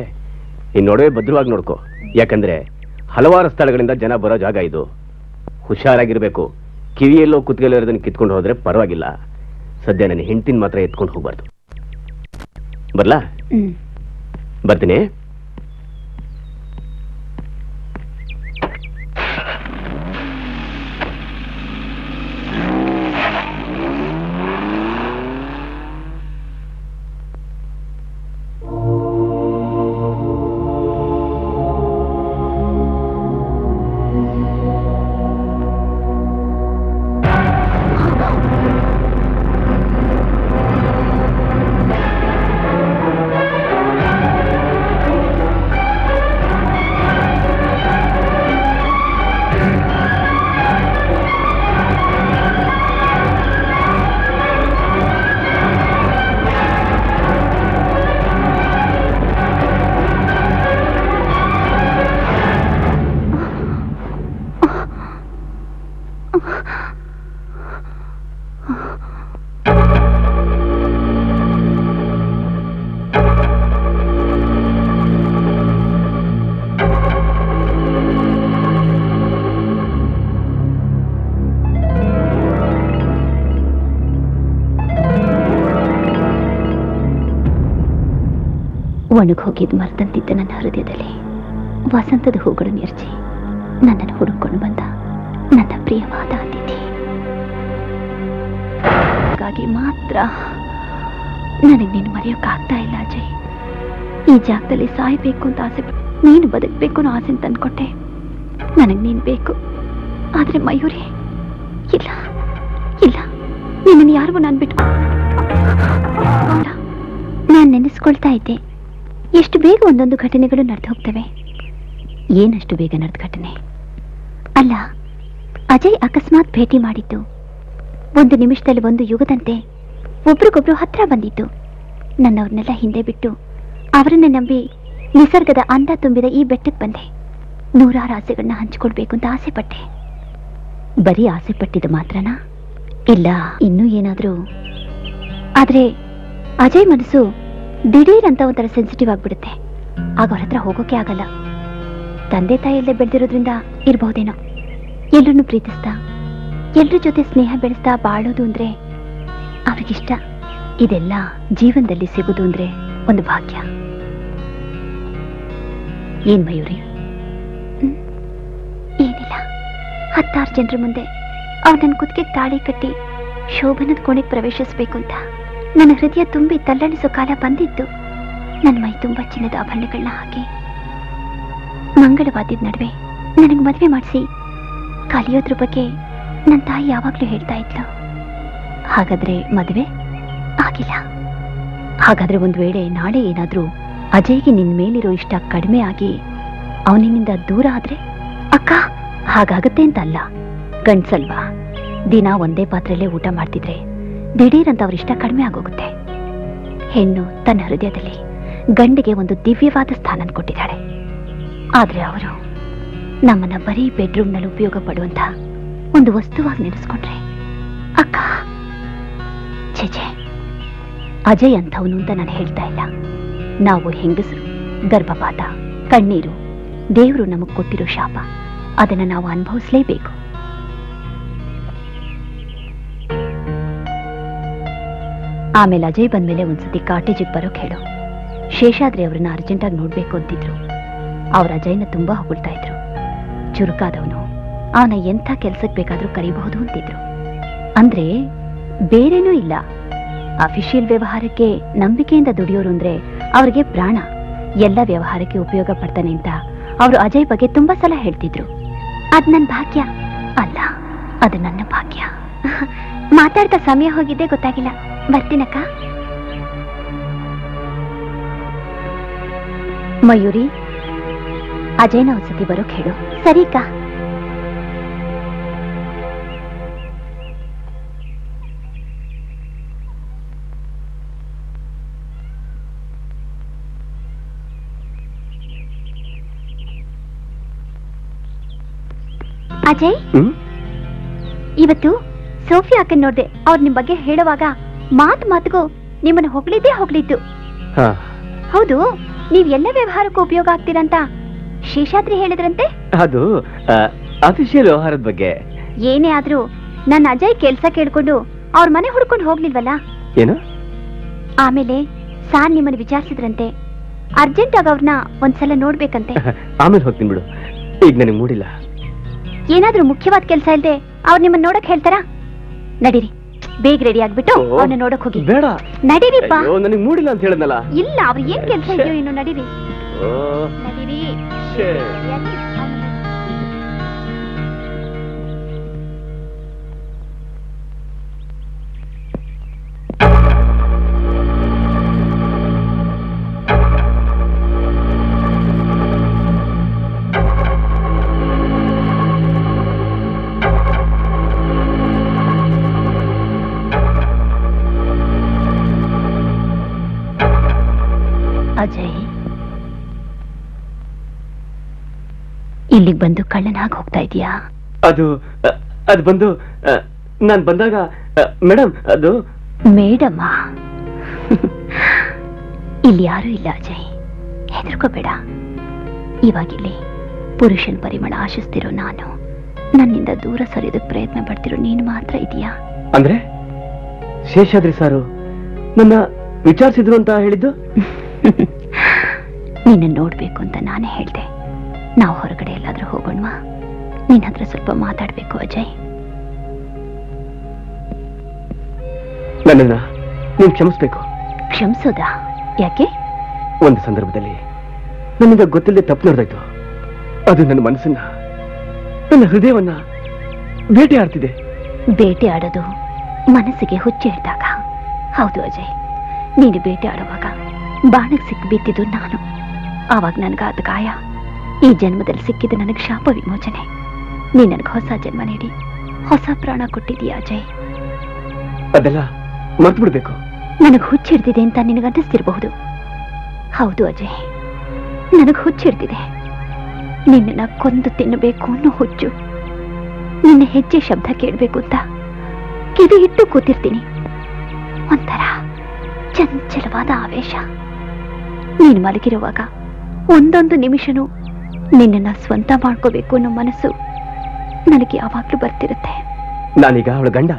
ಈ ನಡುವೆ ಭದ್ರವಾಗಿ ನೋಡ್ಕೋ. ಯಾಕಂದ್ರೆ ಹಲವಾರು ಸ್ಥಳಗಳಿಂದ ಜನ ಬರೋ ಜಾಗ ಇದು. ಹುಷಾರಾಗಿರ್ಬೇಕು. ಕಿವಿಯಲ್ಲೋ ಕುತ್ತಿಗೆಲ್ಲೋ ಇರೋದನ್ನ ಕಿತ್ಕೊಂಡು ಹೋದ್ರೆ ಪರವಾಗಿಲ್ಲ. ಸದ್ಯ ನನ್ನ ಹೆಂಡತಿನ ಮಾತ್ರ ಎತ್ಕೊಂಡು ಹೋಗ್ಬಾರ್ದು. ಬರ್ಲಾ? ಬರ್ತೀನಿ. ಒಣಗೋಗಿದ್ ಮರದಂತಿದ್ದ ನನ್ನ ಹೃದಯದಲ್ಲಿ ವಸಂತದ ಹೂಗಳು ನಿರ್ಚಿ ನನ್ನನ್ನು ಹುಡುಕೊಂಡು ಬಂದ ನನ್ನ ಪ್ರಿಯವಾದ ಅತಿಥಿ. ಹಾಗಾಗಿ ಮಾತ್ರ ನನಗೆ ನೀನು ಮರೆಯೋಕ್ಕಾಗ್ತಾ ಇಲ್ಲ ಅಜಯ್. ಈ ಜಾಗದಲ್ಲಿ ಸಾಯ್ಬೇಕು ಅಂತ ಆಸೆ, ನೀನು ಬದುಕಬೇಕು ಅನ್ನೋ ಆಸೆ ತಂದ್ಕೊಟ್ಟೆ. ನನಗೆ ನೀನು ಬೇಕು. ಆದ್ರೆ ಮಯೂರಿ, ಇಲ್ಲ ಇಲ್ಲ, ನಿನ್ನನ್ನು ಯಾರಿಗೂ ನಾನು ಬಿಟ್ಟು ನಾನು ನೆನೆಸ್ಕೊಳ್ತಾ ಇದ್ದೆ. ಎಷ್ಟು ಬೇಗ ಒಂದೊಂದು ಘಟನೆಗಳು ನಡೆದು ಹೋಗ್ತವೆ. ಏನಷ್ಟು ಬೇಗ ನಡೆದ ಘಟನೆ ಅಲ್ಲ. ಅಜಯ್ ಅಕಸ್ಮಾತ್ ಭೇಟಿ ಮಾಡಿದ್ದು ಒಂದು ನಿಮಿಷದಲ್ಲಿ ಒಂದು ಯುಗದಂತೆ ಒಬ್ರಿಗೊಬ್ರು ಹತ್ರ ಬಂದಿತ್ತು. ನನ್ನವ್ರನ್ನೆಲ್ಲ ಹಿಂದೆ ಬಿಟ್ಟು ಅವರನ್ನೇ ನಂಬಿ ನಿಸರ್ಗದ ಅಂದ ತುಂಬಿದ ಈ ಬೆಟ್ಟಕ್ಕೆ ಬಂದೆ. ನೂರಾರು ಆಸೆಗಳನ್ನ ಹಂಚಿಕೊಳ್ಬೇಕು ಅಂತ ಆಸೆ ಪಟ್ಟೆ. ಬರೀ ಆಸೆ ಪಟ್ಟಿದ್ದು ಮಾತ್ರನಾ? ಇಲ್ಲ, ಇನ್ನೂ ಏನಾದ್ರೂ. ಆದ್ರೆ ಅಜಯ್ ಮನಸ್ಸು ದಿಢೀರ್ ಅಂತ ಒಂಥರ ಸೆನ್ಸಿಟಿವ್ ಆಗ್ಬಿಡುತ್ತೆ. ಆಗ ಅವ್ರ ಹತ್ರ ಹೋಗೋಕೆ ಆಗಲ್ಲ. ತಂದೆ ತಾಯಿಯಲ್ಲೇ ಬೆಳೆದಿರೋದ್ರಿಂದ ಇರಬಹುದೇನೋ. ಎಲ್ರನ್ನೂ ಪ್ರೀತಿಸ್ತಾ, ಎಲ್ರ ಜೊತೆ ಸ್ನೇಹ ಬೆಳೆಸ್ತಾ ಬಾಳೋದು ಅಂದ್ರೆ ಅವ್ರಿಗಿಷ್ಟ. ಇದೆಲ್ಲ ಜೀವನದಲ್ಲಿ ಸಿಗೋದು ಅಂದ್ರೆ ಒಂದು ಭಾಗ್ಯ. ಏನ್ ಮಯೂರಿ? ಏನಿಲ್ಲ, 10 ಜನರ ಮುಂದೆ ಅವ್ರು ನನ್ನ ಕುತ್ತಿಗೆ ತಾಳಿ ಕಟ್ಟಿ ಶೋಭನದ ಕೋಣೆಗೆ ಪ್ರವೇಶಿಸಬೇಕು ಅಂತ ನನ್ನ ಹೃದಯ ತುಂಬಿ ತಲ್ಲಣಿಸೋ ಕಾಲ ಬಂದಿದ್ದು. ನನ್ನ ಮೈ ತುಂಬ ಚಿನ್ನದ ಆಭರಣಗಳನ್ನ ಹಾಕಿ ಮಂಗಳವಾದ್ಯದ ನಡುವೆ ನನಗೆ ಮದುವೆ ಮಾಡಿಸಿ ಕಲಿಯೋದ್ರ ಬಗ್ಗೆ ನನ್ನ ತಾಯಿ ಯಾವಾಗ್ಲೂ ಹೇಳ್ತಾ ಇದ್ಲು, ಹಾಗಾದ್ರೆ ಮದುವೆ ಆಗಿಲ್ಲ. ಹಾಗಾದ್ರೆ ಒಂದ್ ವೇಳೆ ನಾಳೆ ಏನಾದ್ರೂ ಅಜಯ್ಗೆ ನಿನ್ ಮೇಲಿರೋ ಇಷ್ಟ ಕಡಿಮೆ ಆಗಿ ಅವನಿಂದ ದೂರ ಆದ್ರೆ? ಅಕ್ಕ, ಹಾಗಾಗತ್ತೆ ಅಂತ ಅಲ್ಲ, ಗಂಡ್ಸಲ್ವಾ, ದಿನ ಒಂದೇ ಪಾತ್ರೆಯಲ್ಲೇ ಊಟ ಮಾಡ್ತಿದ್ರೆ ದಿಢೀರಂತ ಅವ್ರಿಷ್ಟ ಕಡಿಮೆ ಆಗೋಗುತ್ತೆ. ಹೆಣ್ಣು ತನ್ನ ಹೃದಯದಲ್ಲಿ ಗಂಡಿಗೆ ಒಂದು ದಿವ್ಯವಾದ ಸ್ಥಾನ ಕೊಟ್ಟಿದ್ದಾಳೆ. ಆದ್ರೆ ಅವರು ನಮ್ಮನ್ನ ಬರೀ ಬೆಡ್ರೂಮ್ನಲ್ಲಿ ಉಪಯೋಗ ಪಡುವಂತ ಒಂದು ವಸ್ತುವಾಗಿ ನೆನೆಸ್ಕೊಂಡ್ರೆ ಅಕ್ಕ. ಛೇ, ಅಜಯ್ ಅಂಥವನು ಅಂತ ನಾನು ಹೇಳ್ತಾ ಇಲ್ಲ. ನಾವು ಹೆಂಗಸರು ಗರ್ಭಪಾತ, ಕಣ್ಣೀರು ದೇವರು ನಮಗ್ ಕೊಟ್ಟಿರೋ ಶಾಪ, ಅದನ್ನ ನಾವು ಅನುಭವಿಸಲೇಬೇಕು. ಆಮೇಲೆ ಅಜಯ್ ಬಂದ್ಮೇಲೆ ಒಂದ್ಸತಿ ಕಾಟೇಜಿಗೆ ಬರೋಕ್ ಹೇಳು. ಶೇಷಾದ್ರಿ ಅವ್ರನ್ನ ಅರ್ಜೆಂಟಾಗಿ ನೋಡ್ಬೇಕು ಅಂತಿದ್ರು. ಅವ್ರ ಅಜಯ್ನ ತುಂಬಾ ಹೊಗಳ್ತಾ ಇದ್ರು. ಚುರುಕಾದವನು, ಅವನ ಎಂಥ ಕೆಲ್ಸಕ್ಕೆ ಬೇಕಾದ್ರೂ ಕರೀಬಹುದು ಅಂತಿದ್ರು. ಅಂದ್ರೆ ಬೇರೇನೂ ಇಲ್ಲ, ಅಫಿಷಿಯಲ್ ವ್ಯವಹಾರಕ್ಕೆ ನಂಬಿಕೆಯಿಂದ ದುಡಿಯೋರು ಅಂದ್ರೆ ಅವ್ರಿಗೆ ಪ್ರಾಣ. ಎಲ್ಲ ವ್ಯವಹಾರಕ್ಕೆ ಉಪಯೋಗ ಪಡ್ತಾನೆ ಅಂತ ಅವರು ಅಜಯ್ ಬಗ್ಗೆ ತುಂಬಾ ಸಲ ಹೇಳ್ತಿದ್ರು. ಅದ್ ನನ್ ಭಾಗ್ಯ ಅಲ್ಲ, ಅದು ನನ್ನ ಭಾಗ್ಯ. ಮಾತಾಡ್ತಾ ಸಮಯ ಹೋಗಿದ್ದೆ ಗೊತ್ತಾಗಿಲ್ಲ. ಬರ್ತೀನಕ್ಕ. ಮಯೂರಿ, ಅಜಯ್ನ ಒಂದ್ಸತಿ ಬರೋಕ್ ಹೇಳು. ಸರಿಕಾ. ಅಜಯ್, ಇವತ್ತು ಸೋಫಿಯಾ ಅಕ್ಕನ್ ನೋಡ್ದೆ. ಅವ್ರು ನಿಮ್ ಬಗ್ಗೆ ಹೇಳುವಾಗ ಮಾತಿಗೂ ನಿಮ್ಮನ್ನು ಹೊಗಳಿದ್ದು. ಹೌದು, ನೀವ್ ಎಲ್ಲ ವ್ಯವಹಾರಕ್ಕೂ ಉಪಯೋಗ ಆಗ್ತೀರಂತ ಶೇಷಾದ್ರಿ ಹೇಳಿದ್ರಂತೆ. ಅದು ಅಫಿಷಿಯಲ್ ವ್ಯವಹಾರದ ಬಗ್ಗೆ. ಏನೇ ಆದ್ರೂ ನನ್ನ ಅಜಯ್ ಕೆಲ್ಸ ಕೇಳ್ಕೊಂಡು ಅವ್ರ ಮನೆ ಹುಡ್ಕೊಂಡು ಹೋಗ್ಲಿಲ್ವಲ್ಲ? ಏನು? ಆಮೇಲೆ ಸಾರ್ ನಿಮ್ಮನ್ನು ವಿಚಾರಿಸಿದ್ರಂತೆ. ಅರ್ಜೆಂಟ್ ಆಗ ಅವ್ರನ್ನ ಒಂದ್ಸಲ ನೋಡ್ಬೇಕಂತೆ. ಆಮೇಲೆ ಹೋಗ್ತೀನಿ ಬಿಡು, ಈಗ ನನಗೆ ಮೂಡಿಲ್ಲ. ಏನಾದ್ರೂ ಮುಖ್ಯವಾದ ಕೆಲಸ ಇಲ್ದೆ ಅವ್ರು ನಿಮ್ಮನ್ನ ನೋಡಕ್ ಹೇಳ್ತಾರಾ? ನಡೀರಿ, ಬೇಗ ರೆಡಿ ಆಗ್ಬಿಟ್ಟು ಅವ್ರನ್ನ ನೋಡಕ್ ಹೋಗಿ. ಬೇಡ, ನಡೀರಿಪ್ಪ. ನನಗೆ ಮೂಡಿಲ್ಲ ಅಂತ ಹೇಳಿದ್ನಲ್ಲ. ಇಲ್ಲ, ಅವ್ರು ಏನ್ ಕೆಲಸ ಇದೆಯೋ ಇನ್ನು. ನಡೀರಿ ನಡೀರಿ. ಅಜಯ್, ಇಲ್ಲಿಗೆ ಬಂದು ಕಳ್ಳನಾಗಿ ಹೋಗ್ತಾ ಇದೀಯಾ? ಅದು ಬಂದು ನಾನು ಬಂದಾಗ ಮೇಡಮ್, ಅದು ಮೇಡಮ್ಮ. ಇಲ್ಲಿ ಯಾರೂ ಇಲ್ಲ ಅಜಯ್, ಹೆದರ್ಕೋಬೇಡ. ಇವಾಗಿಲ್ಲಿ ಪುರುಷನ ಪರಿಮಳ ಆಶಿಸ್ತಿರೋ ನಾನು, ನನ್ನಿಂದ ದೂರ ಸರಿಯೋದಕ್ಕೆ ಪ್ರಯತ್ನ ಪಡ್ತಿರೋ ನೀನು ಮಾತ್ರ ಇದೀಯಾ? ಅಂದ್ರೆ ಶೇಷಾದ್ರಿ ಸಾರು ನನ್ನ ವಿಚಾರಿಸಿದ್ರು ಅಂತ ಹೇಳಿದ್ದು? ನಿನ್ನ ನೋಡ್ಬೇಕು ಅಂತ ನಾನೇ ಹೇಳ್ದೆ. ನಾವು ಹೊರಗಡೆ ಎಲ್ಲಾದ್ರೂ ಹೋಗೋಣವಾ? ನಿನ್ನ ಹತ್ರ ಸ್ವಲ್ಪ ಮಾತಾಡ್ಬೇಕು ಅಜಯ್. ನನ್ನನ್ನ ನೀನು ಕ್ಷಮಿಸ್ಬೇಕು. ಕ್ಷಮಿಸೋದಾ? ಯಾಕೆ? ಒಂದು ಸಂದರ್ಭದಲ್ಲಿ ನನ್ನಿಂದ ಗೊತ್ತಿಲ್ಲದೆ ತಪ್ಪು ನಡೆದಾಯ್ತು. ಅದು ನನ್ನ ಮನಸ್ಸನ್ನ, ನನ್ನ ಹೃದಯವನ್ನ ಬೇಟೆ ಆಡ್ತಿದೆ. ಬೇಟೆ ಆಡೋದು ಮನಸ್ಸಿಗೆ ಹುಚ್ಚು ಹಿಡಿದಾಗ. ಹೌದು ಅಜಯ್, ನೀನು ಬೇಟೆ ಆಡುವಾಗ ಬಾಣಕ್ಕೆ ಸಿಕ್ಕಿ ಬಿದ್ದಿದ್ದು ನಾನು. ಆವಾಗ ನನ್ಗಾದ ಗಾಯ ಈ ಜನ್ಮದಲ್ಲಿ ಸಿಕ್ಕಿದ್ದು ನನಗೆ ಶಾಪ ವಿಮೋಚನೆ. ನೀ ನನಗೆ ಹೊಸ ಜನ್ಮ ನೀಡಿ ಹೊಸ ಪ್ರಾಣ ಕೊಟ್ಟಿದೀಯ ಅಜಯ್. ಅದೆಲ್ಲ ಮರ್ತು ಬಿಡ್ಬೇಕು. ನನಗೆ ಹುಚ್ಚಿಡ್ದಿದೆ ಅಂತ ನಿನಗನ್ನಿಸ್ತಿರಬಹುದು. ಹೌದು ಅಜಯ್, ನನಗೆ ಹುಚ್ಚಿಡ್ದಿದೆ. ನಿನ್ನ ಕೊಂದು ತಿನ್ನಬೇಕು ಅನ್ನೋ ಹುಚ್ಚು. ನಿನ್ನ ಹೆಜ್ಜೆ ಶಬ್ದ ಕೇಳಬೇಕು ಅಂತ ಕಿವಿ ಇಟ್ಟು ಕೂತಿರ್ತೀನಿ. ಒಂಥರ ಚಂಚಲವಾದ ಆವೇಶ. ನೀನು ಮಲಗಿರುವಾಗ ಒಂದೊಂದು ನಿಮಿಷನೂ ನಿನ್ನನ್ನ ಸ್ವಂತ ಮಾಡ್ಕೋಬೇಕು ಅನ್ನೋ ಮನಸ್ಸು ನನಗೆ ಯಾವಾಗ್ಲೂ ಬರ್ತಿರುತ್ತೆ. ನಾನೀಗ ಅವಳ ಗಂಡ.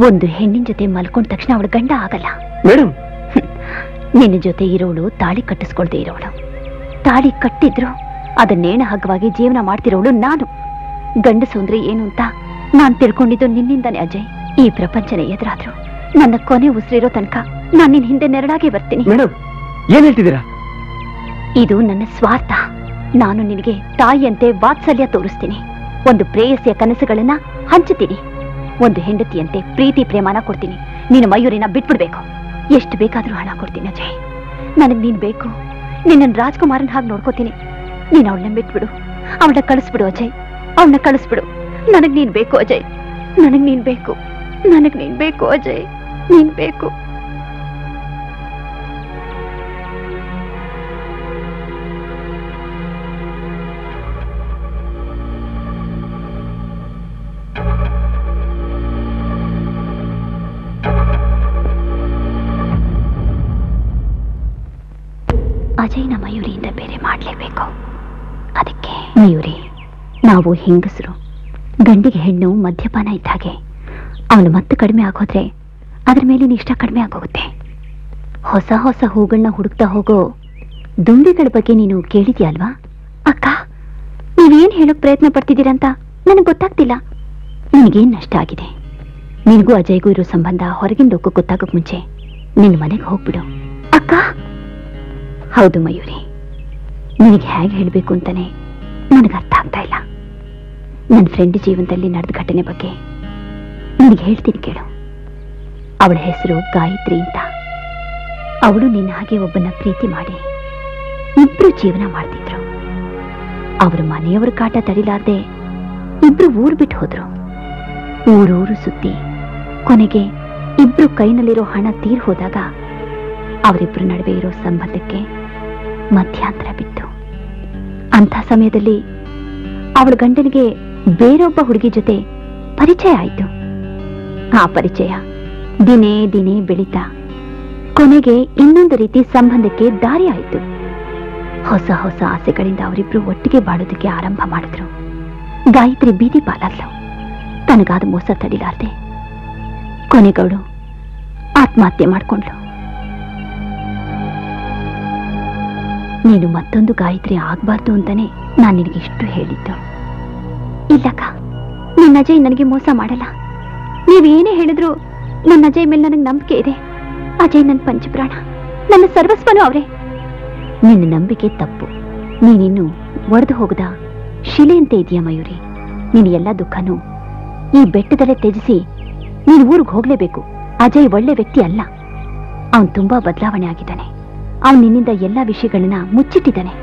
ಒಂದು ಹೆಣ್ಣಿನ ಜೊತೆ ಮಲ್ಕೊಂಡ ತಕ್ಷಣ ಅವಳ ಗಂಡ ಆಗಲ್ಲ ಮೇಡಮ್. ನಿನ್ನ ಜೊತೆ ಇರೋಳು ತಾಳಿ ಕಟ್ಟಿಸ್ಕೊಳ್ದೆ ಇರೋಳು. ತಾಳಿ ಕಟ್ಟಿದ್ರು ಅದನ್ನೇಣ ಹಗ್ಗವಾಗಿ ಜೀವನ ಮಾಡ್ತಿರೋಳು ನಾನು. ಗಂಡಸು ಅಂದ್ರೆ ಏನು ಅಂತ ನಾನ್ ತಿಳ್ಕೊಂಡಿದ್ದು ನಿನ್ನಿಂದಾನೆ ಅಜಯ್. ಈ ಪ್ರಪಂಚನೇ ಎದುರಾದ್ರು ನನ್ನ ಕೊನೆ ಉಸಿರಿರೋ ತನಕ ನಾನು ನಿನ್ ಹಿಂದೆ ನೆರಳಾಗೆ ಬರ್ತೀನಿ. ಮೇಡಮ್, ಏನ್ ಹೇಳ್ತಿದ್ದೀರಾ? ಇದು ನನ್ನ ಸ್ವಾರ್ಥ. ನಾನು ನಿನಗೆ ತಾಯಿಯಂತೆ ವಾತ್ಸಲ್ಯ ತೋರಿಸ್ತೀನಿ. ಒಂದು ಪ್ರೇಯಸಿಯ ಕನಸುಗಳನ್ನ ಹಂಚುತ್ತೀನಿ. ಒಂದು ಹೆಂಡತಿಯಂತೆ ಪ್ರೀತಿ ಪ್ರೇಮನ ಕೊಡ್ತೀನಿ. ನೀನು ಮಯೂರಿನ ಬಿಟ್ಬಿಡ್ಬೇಕು. ಎಷ್ಟು ಬೇಕಾದ್ರೂ ಹಣ ಕೊಡ್ತೀನಿ ಅಜಯ್. ನನಗ್ ನೀನ್ ಬೇಕು. ನಿನ್ನ ರಾಜ್ಕುಮಾರನ್ ಹಾಗೆ ನೋಡ್ಕೋತೀನಿ. ನೀನ್ ಅವಳನ್ನ ಬಿಟ್ಬಿಡು. ಅವಳನ್ನ ಕಳಿಸ್ಬಿಡು ಅಜಯ್. ಅವಳನ್ನ ಕಳಿಸ್ಬಿಡು. ನನಗ್ ನೀನ್ ಬೇಕು ಅಜಯ್. ನನಗ್ ನೀನ್ ಬೇಕು. ನನಗ್ ನೀನ್ ಬೇಕು ಅಜಯ್. ನೀನ್ ಬೇಕು. ಅಜಯ್ನ ಮಯೂರಿಯಿಂದ ಬೇರೆ ಮಾಡಲೇಬೇಕು. ಅದಕ್ಕೆ ಮಯೂರಿ, ನಾವು ಹೆಂಗಸರು ಗಂಡಿಗೆ ಹೆಣ್ಣು ಮದ್ಯಪಾನ ಇದ್ದ ಹಾಗೆ. ಅವನು ಮತ್ತೆ ಕಡಿಮೆ ಆಗೋದ್ರೆ ಅದ್ರ ಮೇಲಿನ ಇಷ್ಟ ಕಡಿಮೆ ಆಗೋಗುತ್ತೆ. ಹೊಸ ಹೊಸ ಹೂಗಳನ್ನ ಹುಡುಕ್ತಾ ಹೋಗೋ ದುಂಬಿಗಳ ಬಗ್ಗೆ ನೀನು ಕೇಳಿದ್ಯಾ ಅಲ್ವಾ? ಅಕ್ಕ, ನೀವೇನ್ ಹೇಳೋಕ್ ಪ್ರಯತ್ನ ಪಡ್ತಿದ್ದೀರಂತ ನನಗೆ ಗೊತ್ತಾಗ್ತಿಲ್ಲ. ನಿನಗೇನ್ ನಷ್ಟ ಆಗಿದೆ? ನಿನಗೂ ಅಜಯ್ಗೂ ಇರೋ ಸಂಬಂಧ ಹೊರಗಿನ ಲೋಕಕ್ಕೆ ಗೊತ್ತಾಗೋಕ್ ಮುಂಚೆ ನಿನ್ನ ಮನೆಗೆ ಹೋಗ್ಬಿಡು. ಅಕ್ಕ. ಹೌದು ಮಯೂರಿ, ನಿನಗೆ ಹೇಗೆ ಹೇಳಬೇಕು ಅಂತಾನೆ ನನಗೆ ಅರ್ಥ ಆಗ್ತಾ ಇಲ್ಲ. ನನ್ನ ಫ್ರೆಂಡ್ ಜೀವನದಲ್ಲಿ ನಡೆದ ಘಟನೆ ಬಗ್ಗೆ ನಿನಗೆ ಹೇಳ್ತೀನಿ ಕೇಳು. ಅವಳ ಹೆಸರು ಗಾಯತ್ರಿ ಅಂತ. ಅವಳು ನಿನ್ನ ಹಾಗೆ ಒಬ್ಬನ ಪ್ರೀತಿ ಮಾಡಿ ಇಬ್ರು ಜೀವನ ಮಾಡ್ತಿದ್ರು. ಅವ್ರ ಮನೆಯವ್ರ ಕಾಟ ತಡಿಲಾರ್ದೆ ಇಬ್ರು ಊರು ಬಿಟ್ಟು ಹೋದ್ರು. ಊರೂರು ಸುತ್ತಿ ಕೊನೆಗೆ ಇಬ್ರು ಕೈನಲ್ಲಿರೋ ಹಣ ತೀರ್ ಹೋದಾಗ ಅವರಿಬ್ರು ನಡುವೆ ಇರೋ ಸಂಬಂಧಕ್ಕೆ ಮಧ್ಯಂತರ ಬಿತ್ತು. ಅಂಥ ಸಮಯದಲ್ಲಿ ಅವಳ ಗಂಡನಿಗೆ ಬೇರೊಬ್ಬ ಹುಡುಗಿ ಜೊತೆ ಪರಿಚಯ ಆಯಿತು. ಆ ಪರಿಚಯ ದಿನೇ ದಿನೇ ಬೆಳೀತಾ ಕೊನೆಗೆ ಇನ್ನೊಂದು ರೀತಿ ಸಂಬಂಧಕ್ಕೆ ದಾರಿ ಆಯಿತು. ಹೊಸ ಹೊಸ ಆಸೆಗಳಿಂದ ಅವರಿಬ್ರು ಒಟ್ಟಿಗೆ ಬಾಳೋದಕ್ಕೆ ಆರಂಭ ಮಾಡಿದ್ರು. ಗಾಯತ್ರಿ ಬೀದಿ ಪಾಲಾದ್ಲು. ತನಗಾದ ಮೋಸ ತಡಿಲಾರ್ದೆ ಕೊನೆಗವಳು ಆತ್ಮಹತ್ಯೆ ಮಾಡ್ಕೊಂಡ್ಲು. ನೀನು ಮತ್ತೊಂದು ಗಾಯತ್ರಿ ಆಗ್ಬಾರ್ದು ಅಂತಾನೆ ನಾನು ನಿನಗಿಷ್ಟು ಹೇಳಿದ್ದು. ಇಲ್ಲಕ್ಕ, ನನ್ನ ಅಜಯ್ ನನಗೆ ಮೋಸ ಮಾಡಲ್ಲ. ನೀವೇನೇ ಹೇಳಿದ್ರು ನನ್ನ ಅಜಯ್ ಮೇಲೆ ನನಗೆ ನಂಬಿಕೆ ಇದೆ. ಅಜಯ್ ನನ್ನ ಪಂಚಪ್ರಾಣ, ನನ್ನ ಸರ್ವಸ್ವನೂ ಅವರೇ. ನಿನ್ನ ನಂಬಿಕೆ ತಪ್ಪು. ನೀನಿನ್ನು ಒಡೆದು ಹೋಗದ ಶಿಲೆಯಂತೆ ಇದೆಯಾ ಮಯೂರಿ. ನೀನು ಎಲ್ಲ ದುಃಖನೂ ಈ ಬೆಟ್ಟದಲ್ಲೇ ತ್ಯಜಿಸಿ ನೀನು ಊರಿಗೆ ಹೋಗ್ಲೇಬೇಕು. ಅಜಯ್ ಒಳ್ಳೆ ವ್ಯಕ್ತಿ ಅಲ್ಲ. ಅವನು ತುಂಬಾ ಬದಲಾವಣೆ ಆಗಿದ್ದಾನೆ. ಅವನು ನಿನ್ನಿಂದ ಎಲ್ಲ ವಿಷಯಗಳನ್ನ ಮುಚ್ಚಿಟ್ಟಿದ್ದಾನೆ.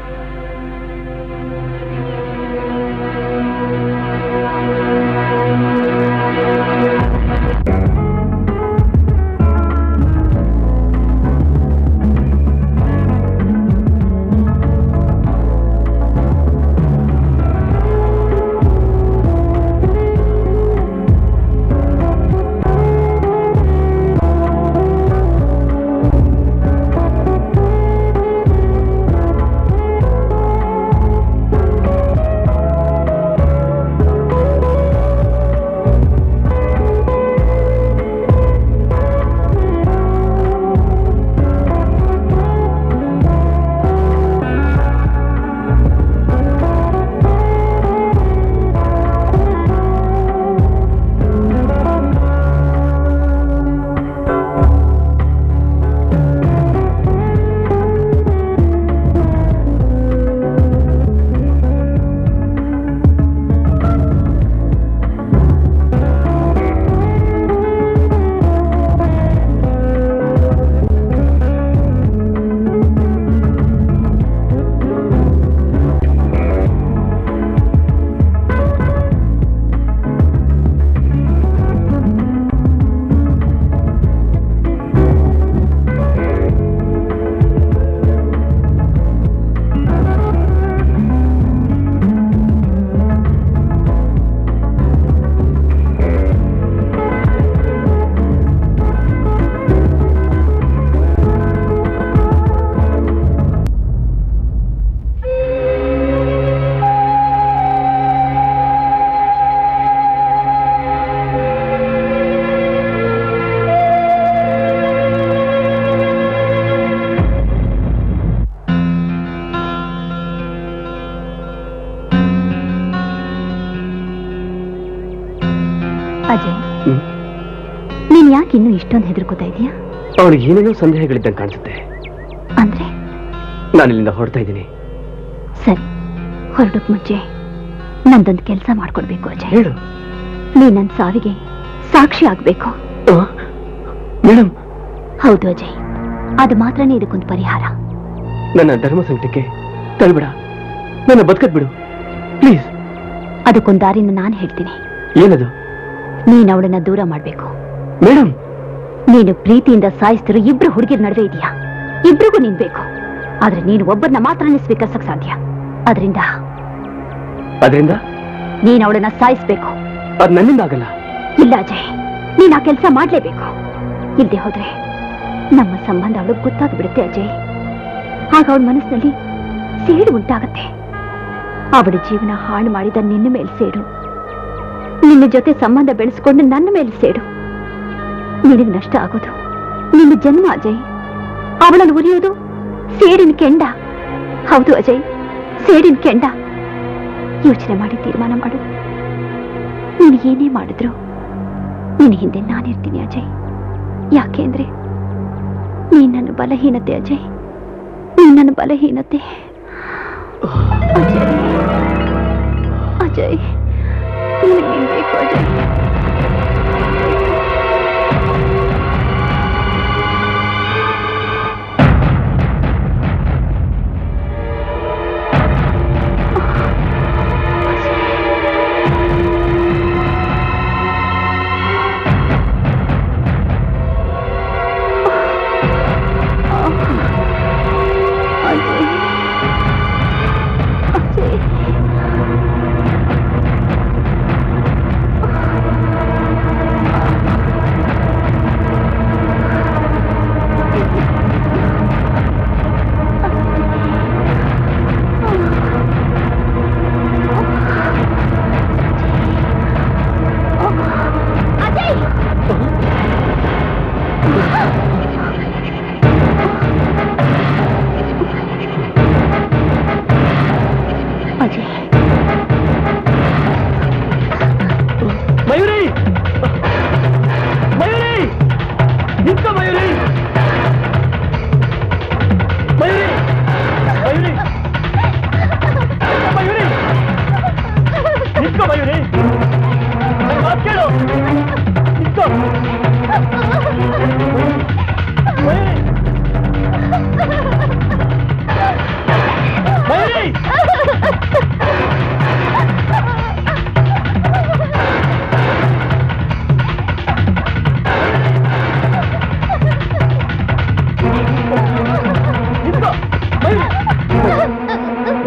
ಅಜಯ್, ನೀನ್ ಯಾಕೆ ಇನ್ನೂ ಇಷ್ಟೊಂದು ಹೆದರ್ಕೋತಾ ಇದೀಯಾ? ಅವನಿಗೆ ಏನೇನೋ ಸಂದೇಹಗಳಿದ್ದಂಗೆ ಕಾಣಿಸುತ್ತೆ. ಅಂದ್ರೆ ನಾನು ಇಲ್ಲಿಂದ ಹೊರಡ್ತಾ ಇದ್ದೀನಿ. ಸರಿ, ಹೊರಡೋಕ್ ಮುಂಚೆ ನಂದೊಂದು ಕೆಲಸ ಮಾಡ್ಕೊಡ್ಬೇಕು ಅಜಯ್. ಹೇಳು. ನೀ ನನ್ನ ಸಾವಿಗೆ ಸಾಕ್ಷಿ ಆಗ್ಬೇಕು. ಮೇಡಮ್. ಹೌದು ಅಜಯ್, ಅದು ಮಾತ್ರನೇ ಇದಕ್ಕೊಂದು ಪರಿಹಾರ. ನನ್ನ ಧರ್ಮ ಸಂಕಟಕ್ಕೆ ತಳ್ಬಿಡ, ನನ್ನ ಬದುಕದ್ ಬಿಡು ಪ್ಲೀಸ್. ಅದಕ್ಕೊಂದು ದಾರಿನ ನಾನು ಹೇಳ್ತೀನಿ. ಏನದು? ನೀನು ಅವಳನ್ನ ದೂರ ಮಾಡ್ಬೇಕು. ಮೇಡಮ್, ನೀನು ಪ್ರೀತಿಯಿಂದ ಸಾಯಿಸ್ತಿರೋ ಇಬ್ರು ಹುಡುಗಿರ ನಡುವೆ ಇದೆಯಾ? ಇಬ್ರಿಗೂ ನೀನ್ ಬೇಕು. ಆದ್ರೆ ನೀನು ಒಬ್ಬರನ್ನ ಮಾತ್ರನೇ ಸ್ವೀಕರಿಸಕ್ ಸಾಧ್ಯ. ಅದರಿಂದ ನೀನು ಅವಳನ್ನ ಸಾಯಿಸ್ಬೇಕು. ಅದು ನನ್ನಿಂದ ಆಗಲ್ಲ. ಇಲ್ಲ ಅಜಯ್, ನೀನ್ ಆ ಕೆಲಸ ಮಾಡ್ಲೇಬೇಕು. ಇಲ್ಲದೆ ಹೋದ್ರೆ ನಮ್ಮ ಸಂಬಂಧ ಅವಳಿಗೆ ಗೊತ್ತಾಗ್ಬಿಡುತ್ತೆ ಅಜಯ್. ಆಗ ಅವಳ ಮನಸ್ಸಿನಲ್ಲಿ ಸೇಡು ಉಂಟಾಗತ್ತೆ. ಅವಳ ಜೀವನ ಹಾಳು ಮಾಡಿದ ನಿನ್ನ ಮೇಲೆ ಸೇಡು, ನಿನ್ನ ಜೊತೆ ಸಂಬಂಧ ಬೆಳೆಸ್ಕೊಂಡು ನನ್ನ ಮೇಲೆ ಸೇಡು. ನಿನಗೆ ನಷ್ಟ ಆಗೋದು ನಿನ್ನ ಜನ್ಮ ಅಜಯ್. ಅವಳನ್ನು ಉರಿಯೋದು ಸೇಡಿನ ಕೆಂಡ. ಹೌದು ಅಜಯ್, ಸೇಡಿನ ಕೆಂಡ. ಯೋಚನೆ ಮಾಡಿ ತೀರ್ಮಾನ ಮಾಡು. ನೀನು ಏನೇ ಮಾಡಿದ್ರು ನಿನ್ನ ಹಿಂದೆ ನಾನಿರ್ತೀನಿ ಅಜಯ್. ಯಾಕೆಂದ್ರೆ ನೀನ್ ನನ್ನ ಬಲಹೀನತೆ ಅಜಯ್, ನೀನ್ ನನ್ನ ಬಲಹೀನತೆ. ಅಜಯ್ ಅಜಯ್, ನಿನಗೆ ಬೇಕು ಅಜಯ್.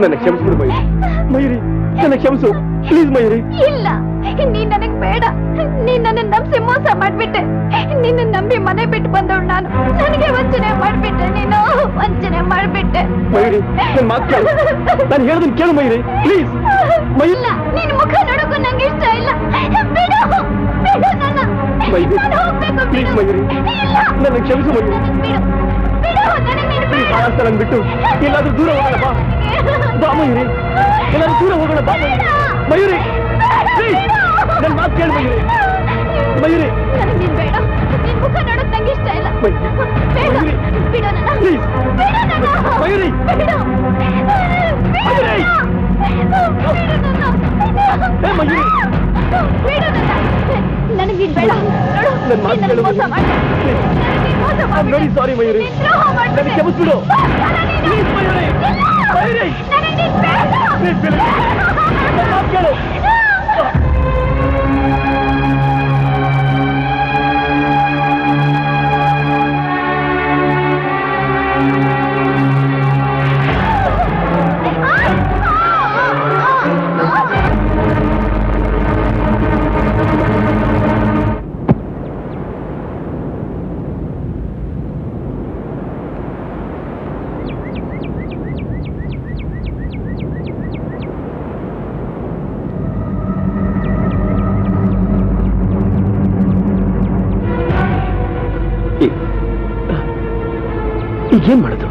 ನನ್ನ ಕ್ಷಮಿಸ್ಬಿಡು ಮಯೂರಿ. ಮಯೂರಿ, ನನ್ನ ಕ್ಷಮಿಸು ಪ್ಲೀಸ್ ಮಯೂರಿ. ಇಲ್ಲ, ನೀನ್ ನನಗ್ ಬೇಡ. ನೀನ್ ನನ್ನ ನಂಬಿಸಿ ಮೋಸ ಮಾಡ್ಬಿಟ್ಟೆ. ನಿನ್ನ ನಂಬಿ ಮನೆ ಬಿಟ್ಟು ಬಂದವಳು ನಾನು. ನನಗೆ ವಂಚನೆ ಮಾಡ್ಬಿಟ್ಟೆ. ನೀನು ವಂಚನೆ ಮಾಡ್ಬಿಟ್ಟೆ. ಮಯೂರಿ, ನನ್ನ ಮಾತು ಕೇಳು. ನಾನು ಹೇಳೋದನ್ನ ಕೇಳು ಮಯೂರಿ ಪ್ಲೀಸ್. ಇಲ್ಲ, ನಿನ್ ಮುಖ ನೋಡೋಕು ನಂಗೆ ಇಷ್ಟ ಇಲ್ಲ. ಬಿಡು, ಬಿಡು ನನ್ನ. ಮಯೂರಿ, ನಾನು ಹೋಗ್ಬೇಕು. ಪ್ಲೀಸ್ ಮಯೂರಿ, ನನ್ನ ಕ್ಷಮಿಸು ಮಯೂರಿ. ಬಿಡು, ಬಿಡು, ನನಗೆ ನೀನು ಬೇಡ. ಸ್ಥಳ ಬಿಟ್ಟು ಎಲ್ಲಾದ್ರೂ ದೂರ ಹೋಗೋಣ ಬಾ. ಬಾ ಮಯೂರಿ, ಎಲ್ಲಾದ್ರೂ ದೂರ ಹೋಗೋಣ ಬಾ ಮಯೂರಿ. ಪ್ಲೀಸ್ ನನ್ನ ಮಾತು ಕೇಳು ಮಯೂರಿ. ಮಯೂರಿ, ನನಗೆ ನೀನು ಬೇಡ. ನಿನ್ ಮುಖ ನೋಡೋಕ್ ನಂಗೆ ಇಷ್ಟ ಇಲ್ಲ. ಬೇಡ, ಬಿಡು ನನ್ನ. ಪ್ಲೀಸ್ ಬಿಡು ನನ್ನ. ಮಯೂರಿ, ಬಿಡು. ಮಯೂರಿ, ಮಯೂರಿ, ಬಿಡು ನನ್ನ. ನನಗೆ ನೀನು ಬೇಡ. ನನ್ನ ಮಾತು ಕೇಳು ವೆರಿ ಸಾರಿ ಮಯೂರಿ. ನನಗೆ ಕ್ಷಮಿಸ್ಬಿಡು ಪ್ಲೀಸ್ ಮಯೂರಿ. ಮಯೂರಿ, ಪ್ಲೀಸ್ ನನ್ನ ಮಾತು ಕೇಳು. ಈಗೇನ್ ಮಾಡೋದು?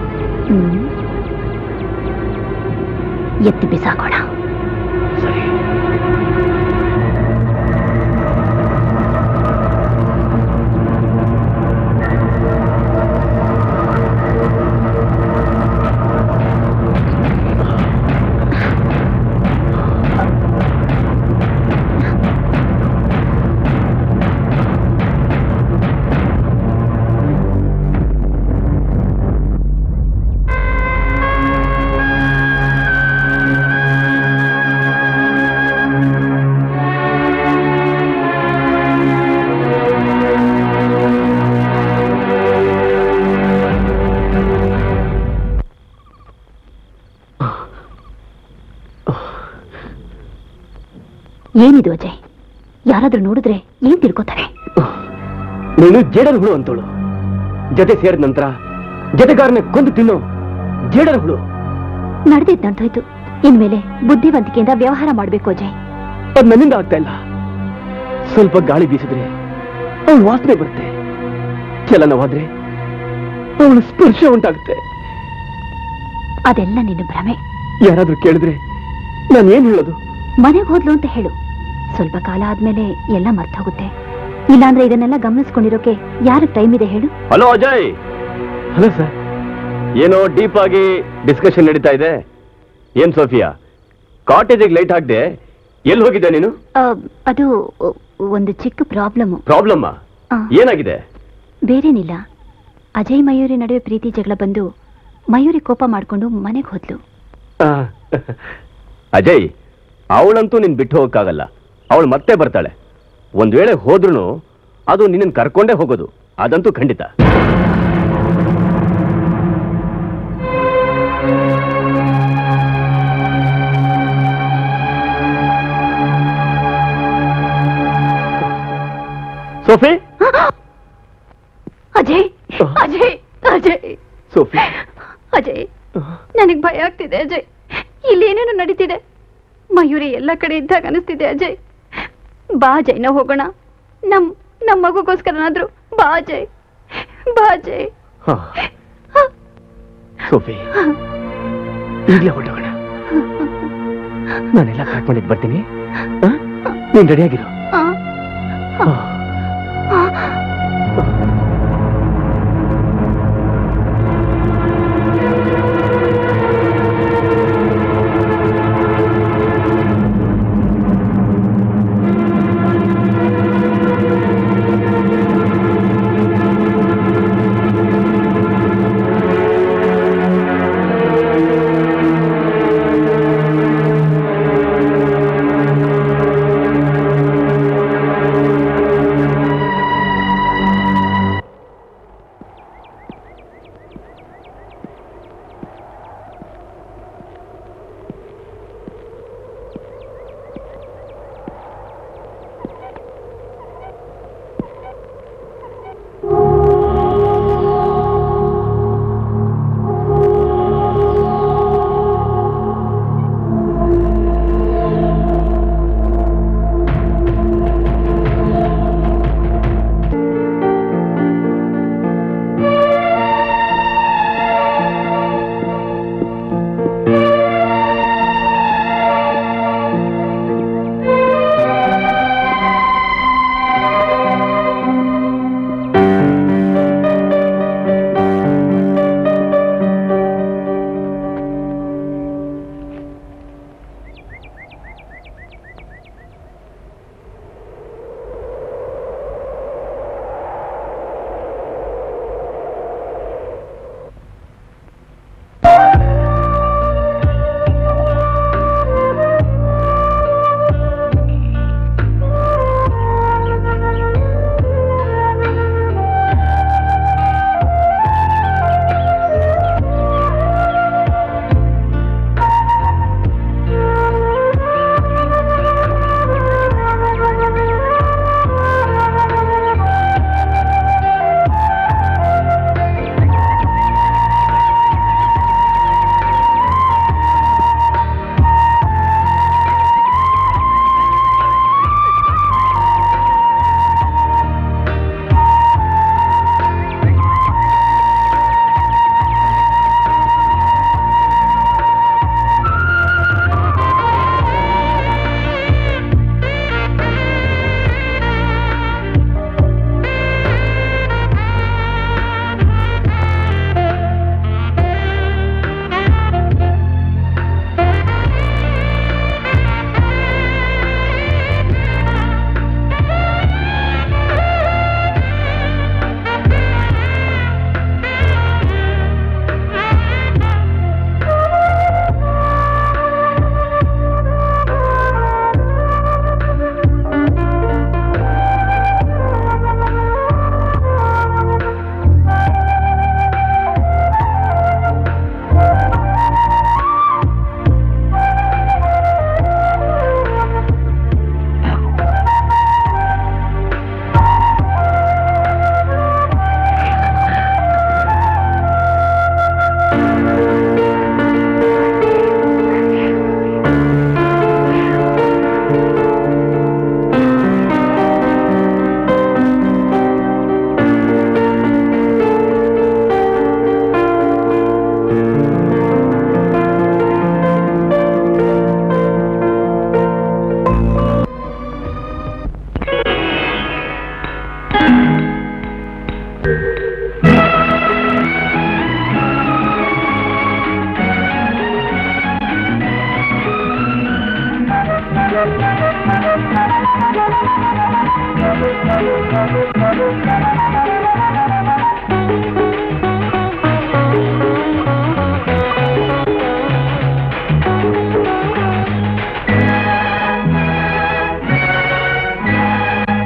ಎತ್ತು ಬಿಸಾಕೋಣ. ಸರಿ. ಏನಿದು ಅಜಯ್? ಯಾರಾದ್ರೂ ನೋಡಿದ್ರೆ ಏನ್ ತಿಳ್ಕೊತಾರೆ? ನೀನು ಜೇಡರ ಹುಳು ಅಂತೋಳು. ಜೊತೆ ಸೇರಿದ ನಂತರ ಜೊತೆಗಾರನ ಕೊಂದು ತಿನ್ನೋ ಜೇಡರ ಹುಳು. ನಡೆದಿದ್ದು ನಡೆದೋಯ್ತು. ಇನ್ಮೇಲೆ ಬುದ್ಧಿವಂತಿಕೆಯಿಂದ ವ್ಯವಹಾರ ಮಾಡ್ಬೇಕು ಅಜಯ್. ಅದು ನನ್ನಿಂದ ಆಗ್ತಾ ಇಲ್ಲ. ಸ್ವಲ್ಪ ಗಾಳಿ ಬೀಸಿದ್ರೆ ಅವಳ ವಾಸನೆ ಬರುತ್ತೆ, ಚಲನವಾದ್ರೆ ಅವಳ ಸ್ಪರ್ಶ ಉಂಟಾಗುತ್ತೆ. ಅದೆಲ್ಲ ನಿನ್ನ ಭ್ರಮೆ. ಯಾರಾದ್ರೂ ಕೇಳಿದ್ರೆ ನಾನು ಏನ್ ಹೇಳೋದು? ಮನೆಗೆ ಹೋದ್ಲು ಅಂತ ಹೇಳು. ಸ್ವಲ್ಪ ಕಾಲ ಆದ್ಮೇಲೆ ಎಲ್ಲ ಮರ್ತೋಗುತ್ತೆ. ಇಲ್ಲಾಂದ್ರೆ ಇದನ್ನೆಲ್ಲ ಗಮನಿಸ್ಕೊಂಡಿರೋಕೆ ಯಾರ ಟೈಮ್ ಇದೆ ಹೇಳು? ಹಲೋ ಅಜಯ್. Hello sir. ಏನೋ ಡೀಪ್ ಆಗಿ ಡಿಸ್ಕಷನ್ ನಡೀತಾ ಇದೆ. ಏನ್ ಸೋಫಿಯಾ, ಕಾಟೇಜಿಗೆ ಲೈಟ್ ಹಾಕ್ದೆ, ಎಲ್ಲಿ ಹೋಗಿದ್ದೆ ನೀನು? ಅದು ಒಂದು ಚಿಕ್ಕ ಪ್ರಾಬ್ಲಮ್. ಪ್ರಾಬ್ಲಮ್ ಏನಾಗಿದೆ? ಬೇರೇನಿಲ್ಲ. ಅಜಯ್ ಮಯೂರಿ ನಡುವೆ ಪ್ರೀತಿ ಜಗಳ ಬಂದು ಮಯೂರಿ ಕೋಪ ಮಾಡ್ಕೊಂಡು ಮನೆಗೆ ಹೋದ್ಲು. ಅಜಯ್, ಅವಳಂತೂ ನಿನ್ ಬಿಟ್ಟು ಹೋಗಕ್ಕಾಗಲ್ಲ. ಅವಳು ಮತ್ತೆ ಬರ್ತಾಳೆ. ಒಂದ್ ವೇಳೆ ಹೋದ್ರೂ ಅದು ನಿನ್ನ ಕರ್ಕೊಂಡೇ ಹೋಗೋದು, ಅದಂತೂ ಖಂಡಿತ. ಸೋಫಿ, ಅಜಯ್ ಅಜಯ್ ಅಜಯ್ ಸೋಫಿ, ಅಜಯ್, ನನಗ್ ಭಯ ಆಗ್ತಿದೆ ಅಜಯ್. ಇಲ್ಲಿ ಏನೇನು ನಡೀತಿದೆ. ಮಯೂರಿ ಎಲ್ಲ ಕಡೆ ಇದ್ದಾಗ ಅನಿಸ್ತಿದೆ ಅಜಯ್. ಬಾ ಅಜಯ್, ನಾವು ಹೋಗೋಣ. ನಮ್ಮ ಮಗುಗೋಸ್ಕರನಾದ್ರೂ ಬಾ ಅಜಯ್, ಬಾ ಅಜಯ್. ಸೋಫಿ, ಈಗಲೇ ಹೊರಟೋಗೋಣ. ನಾನೆಲ್ಲ ಪ್ಯಾಕ್ ಮಾಡಿದ್ ಬರ್ತೀನಿ. ನೀನ್ ರೆಡಿಯಾಗಿರು.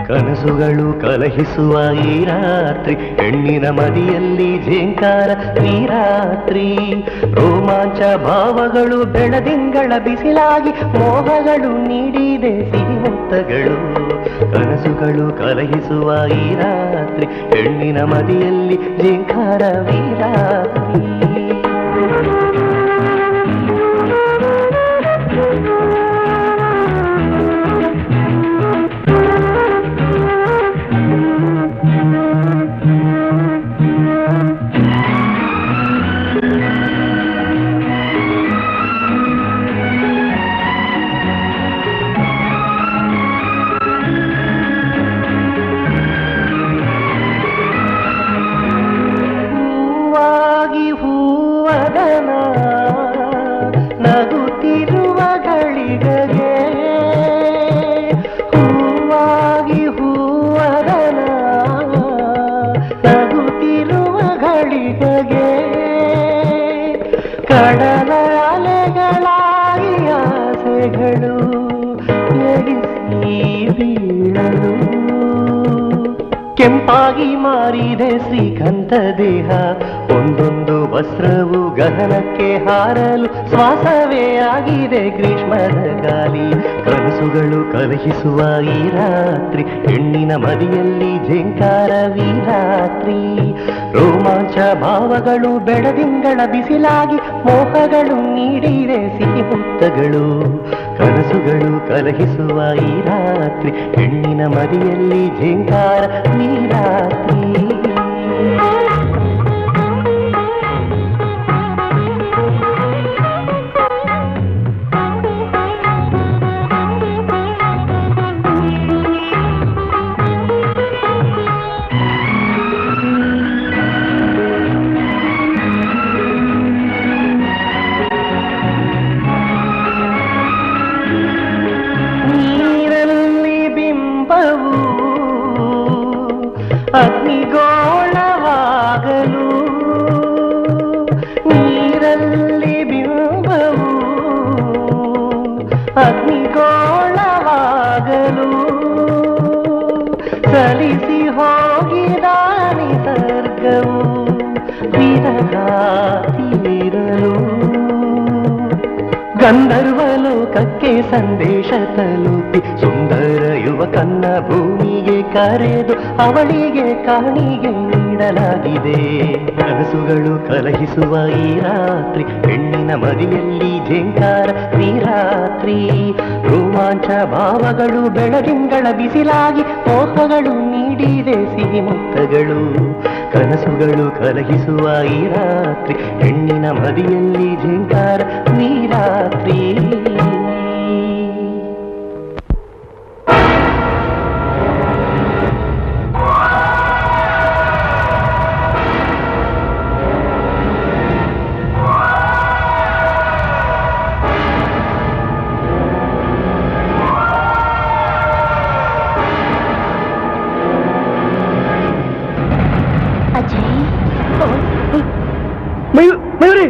ಕನಸುಗಳು ಕಲಹಿಸುವ ಈ ರಾತ್ರಿ, ಹೆಣ್ಣಿನ ಮದಿಯಲ್ಲಿ ಝೇಂಕಾರ ಈ ರಾತ್ರಿ, ರೋಮಾಂಚ ಭಾವಗಳು ಬೆಳದಿಂಗಳ ಬಿಸಿಲಾಗಿ ಮೋಹಗಳು ನೀಡಿದೆ ಸಿಹಿ ಮುತ್ತಗಳು. ಕನಸುಗಳು ಕಲಹಿಸುವ ಈ ರಾತ್ರಿ, ಹೆಣ್ಣಿನ ಮದಿಯಲ್ಲಿ ಝೇಂಕಾರ ಈ ರಾತ್ರಿ. ನಗುತ್ತಿರುವ ಗಳಿಗೆಗೆ ಹೂವಾಗಿ ಹೂವರನ, ನಗುತ್ತಿರುವ ಗಳಿಗೆಗೆ ಕಡಲ ಅಲೆಗಳಾಗಿ ಆಸೆಗಳು ಎಡಿಸಿ ಬೀಳಲು. ಕೆಂಪಾಗಿ ಮಾರಿದೆ ಶ್ರೀಕಂಠ ದೇಹ, ಒಂದೊಂದು ವಸ್ತ್ರವು ಗಗನಕ್ಕೆ ಹಾರಲು ಶ್ವಾಸವೇ ಆಗಿದೆ ಗ್ರೀಷ್ಮದ ಗಾಳಿ. ಕನಸುಗಳು ಕಲಹಿಸುವ ಈ ರಾತ್ರಿ, ಹೆಣ್ಣಿನ ಮದಿಯಲ್ಲಿ ಝೇಂಕಾರವೀ ರಾತ್ರಿ, ರೋಮಾಂಚ ಭಾವಗಳು ಬೆಳದಿಂಗಳ ಬಿಸಿಲಾಗಿ ಮೋಹಗಳು ನೀಡಿದೆ ಸಿಹಿ ಮುತ್ತಗಳು. ಕನಸುಗಳು ಕಲಹಿಸುವ ಈ ರಾತ್ರಿ, ಹೆಣ್ಣಿನ ಮದಿಯಲ್ಲಿ ಝೇಂಕಾರ ಈ ರಾತ್ರಿ. ಅಗ್ನಿಗೋಳವಾಗಲು, ನೀರಲ್ಲಿ ಬಿಂಬವು ಅಗ್ನಿಗೋಳವಾಗಲು, ಸಲಿಸಿ ಹೋಗಿದ ನಿಸರ್ಗವು ವಿರಹ ತೀರಲು. ಗಂಧರ್ವ ಲೋಕಕ್ಕೆ ಸಂದೇಶ ತಲುಪಿ ಸುಂದರ ಯುವಕನ್ನ ಭೂಮಿಗೆ ಕರೆದು ಅವಳಿಗೆ ಕಾಣಿಗೆ ನೀಡಲಾಗಿದೆ. ಕನಸುಗಳು ಕಲಹಿಸುವ ಈ ರಾತ್ರಿ, ಹೆಣ್ಣಿನ ಮದಿಯಲ್ಲಿ ಝೇಂಕಾರ ಈ ರಾತ್ರಿ, ರೋಮಾಂಚ ಭಾವಗಳು ಬೆಳದಿಂಗಳ ಬಿಸಿಲಾಗಿ ಮೋಹಗಳು ನೀಡಿದೆ ಸಿಹಿ ಮುತ್ತಗಳು. ಕನಸುಗಳು ಕಲಹಿಸುವ ಈ ರಾತ್ರಿ, ಹೆಣ್ಣಿನ ಮದಿಯಲ್ಲಿ ಝೇಂಕಾರ ಈ ರಾತ್ರಿ. ಮಯೂರಿ,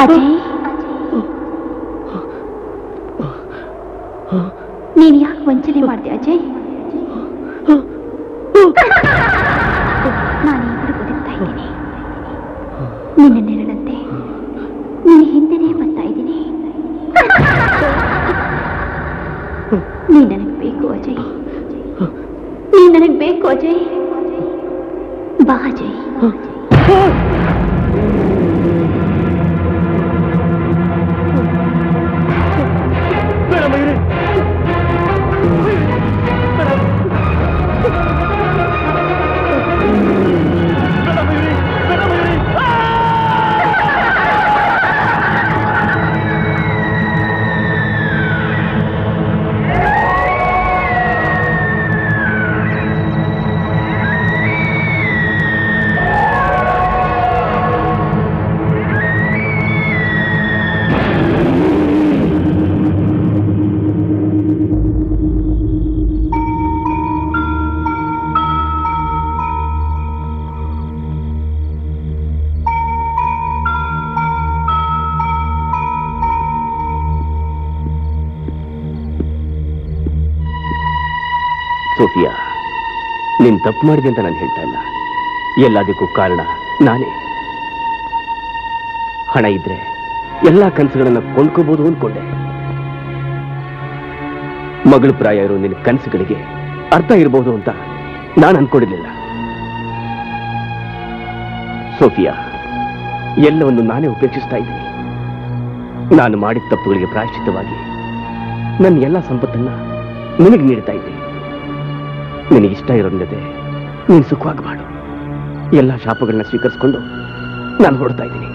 ಅಜಯ್, ನೀನ್ ಯಾಕೆ ವಂಚನೆ ಮಾಡಿದೆ ಅಜಯ್? ನಾನೀಗಲೂ ಬದುಕ್ತಾ ಇದ್ದೀನಿ, ನಿನ್ನ ನೆರಳಂತೆ ನಿನ್ನ ಹಿಂದೆನೇ ಬರ್ತಾ ಇದ್ದೀನಿ. ನೀ ನನಗೆ ಬೇಕು ಅಜಯ್, ನೀ ನನಗೆ ಬೇಕು ಅಜಯ್. ಬಾ ಅಜಯ್. ಸೋಫಿಯಾ, ನೀನ್ ತಪ್ಪು ಮಾಡಿದೆ ಅಂತ ನಾನು ಹೇಳ್ತಾ ಇಲ್ಲ. ಎಲ್ಲದಕ್ಕೂ ಕಾರಣ ನಾನೇ. ಹಣ ಇದ್ರೆ ಎಲ್ಲಾ ಕನಸುಗಳನ್ನ ಕೊಂಡ್ಕೋಬಹುದು ಅನ್ಕೊಂಡೆ. ಮಗಳು ಪ್ರಾಯ ಇರೋ ನಿನ್ನ ಕನಸುಗಳಿಗೆ ಅರ್ಥ ಇರಬಹುದು ಅಂತ ನಾನು ಅನ್ಕೊಂಡಿರ್ಲಿಲ್ಲ. ಸೋಫಿಯಾ, ಎಲ್ಲವನ್ನು ನಾನೇ ಉಪೇಕ್ಷಿಸ್ತಾ ಇದ್ದೀನಿ. ನಾನು ಮಾಡಿದ ತಪ್ಪುಗಳಿಗೆ ಪ್ರಾಯಶ್ಚಿತ್ತವಾಗಿ ನನ್ನ ಎಲ್ಲ ಸಂಪತ್ತನ್ನ ನಿನಗೆ ನೀಡ್ತಾ ಇದ್ದೀನಿ. ನಿನಗಿಷ್ಟ ಇರೋ ಜೊತೆ ನೀನು ಸುಖವಾಗಿ ಮಾಡು. ಎಲ್ಲ ಶಾಪಗಳನ್ನ ಸ್ವೀಕರಿಸಿಕೊಂಡು ನಾನು ಹೊರಡ್ತಾ ಇದ್ದೀನಿ.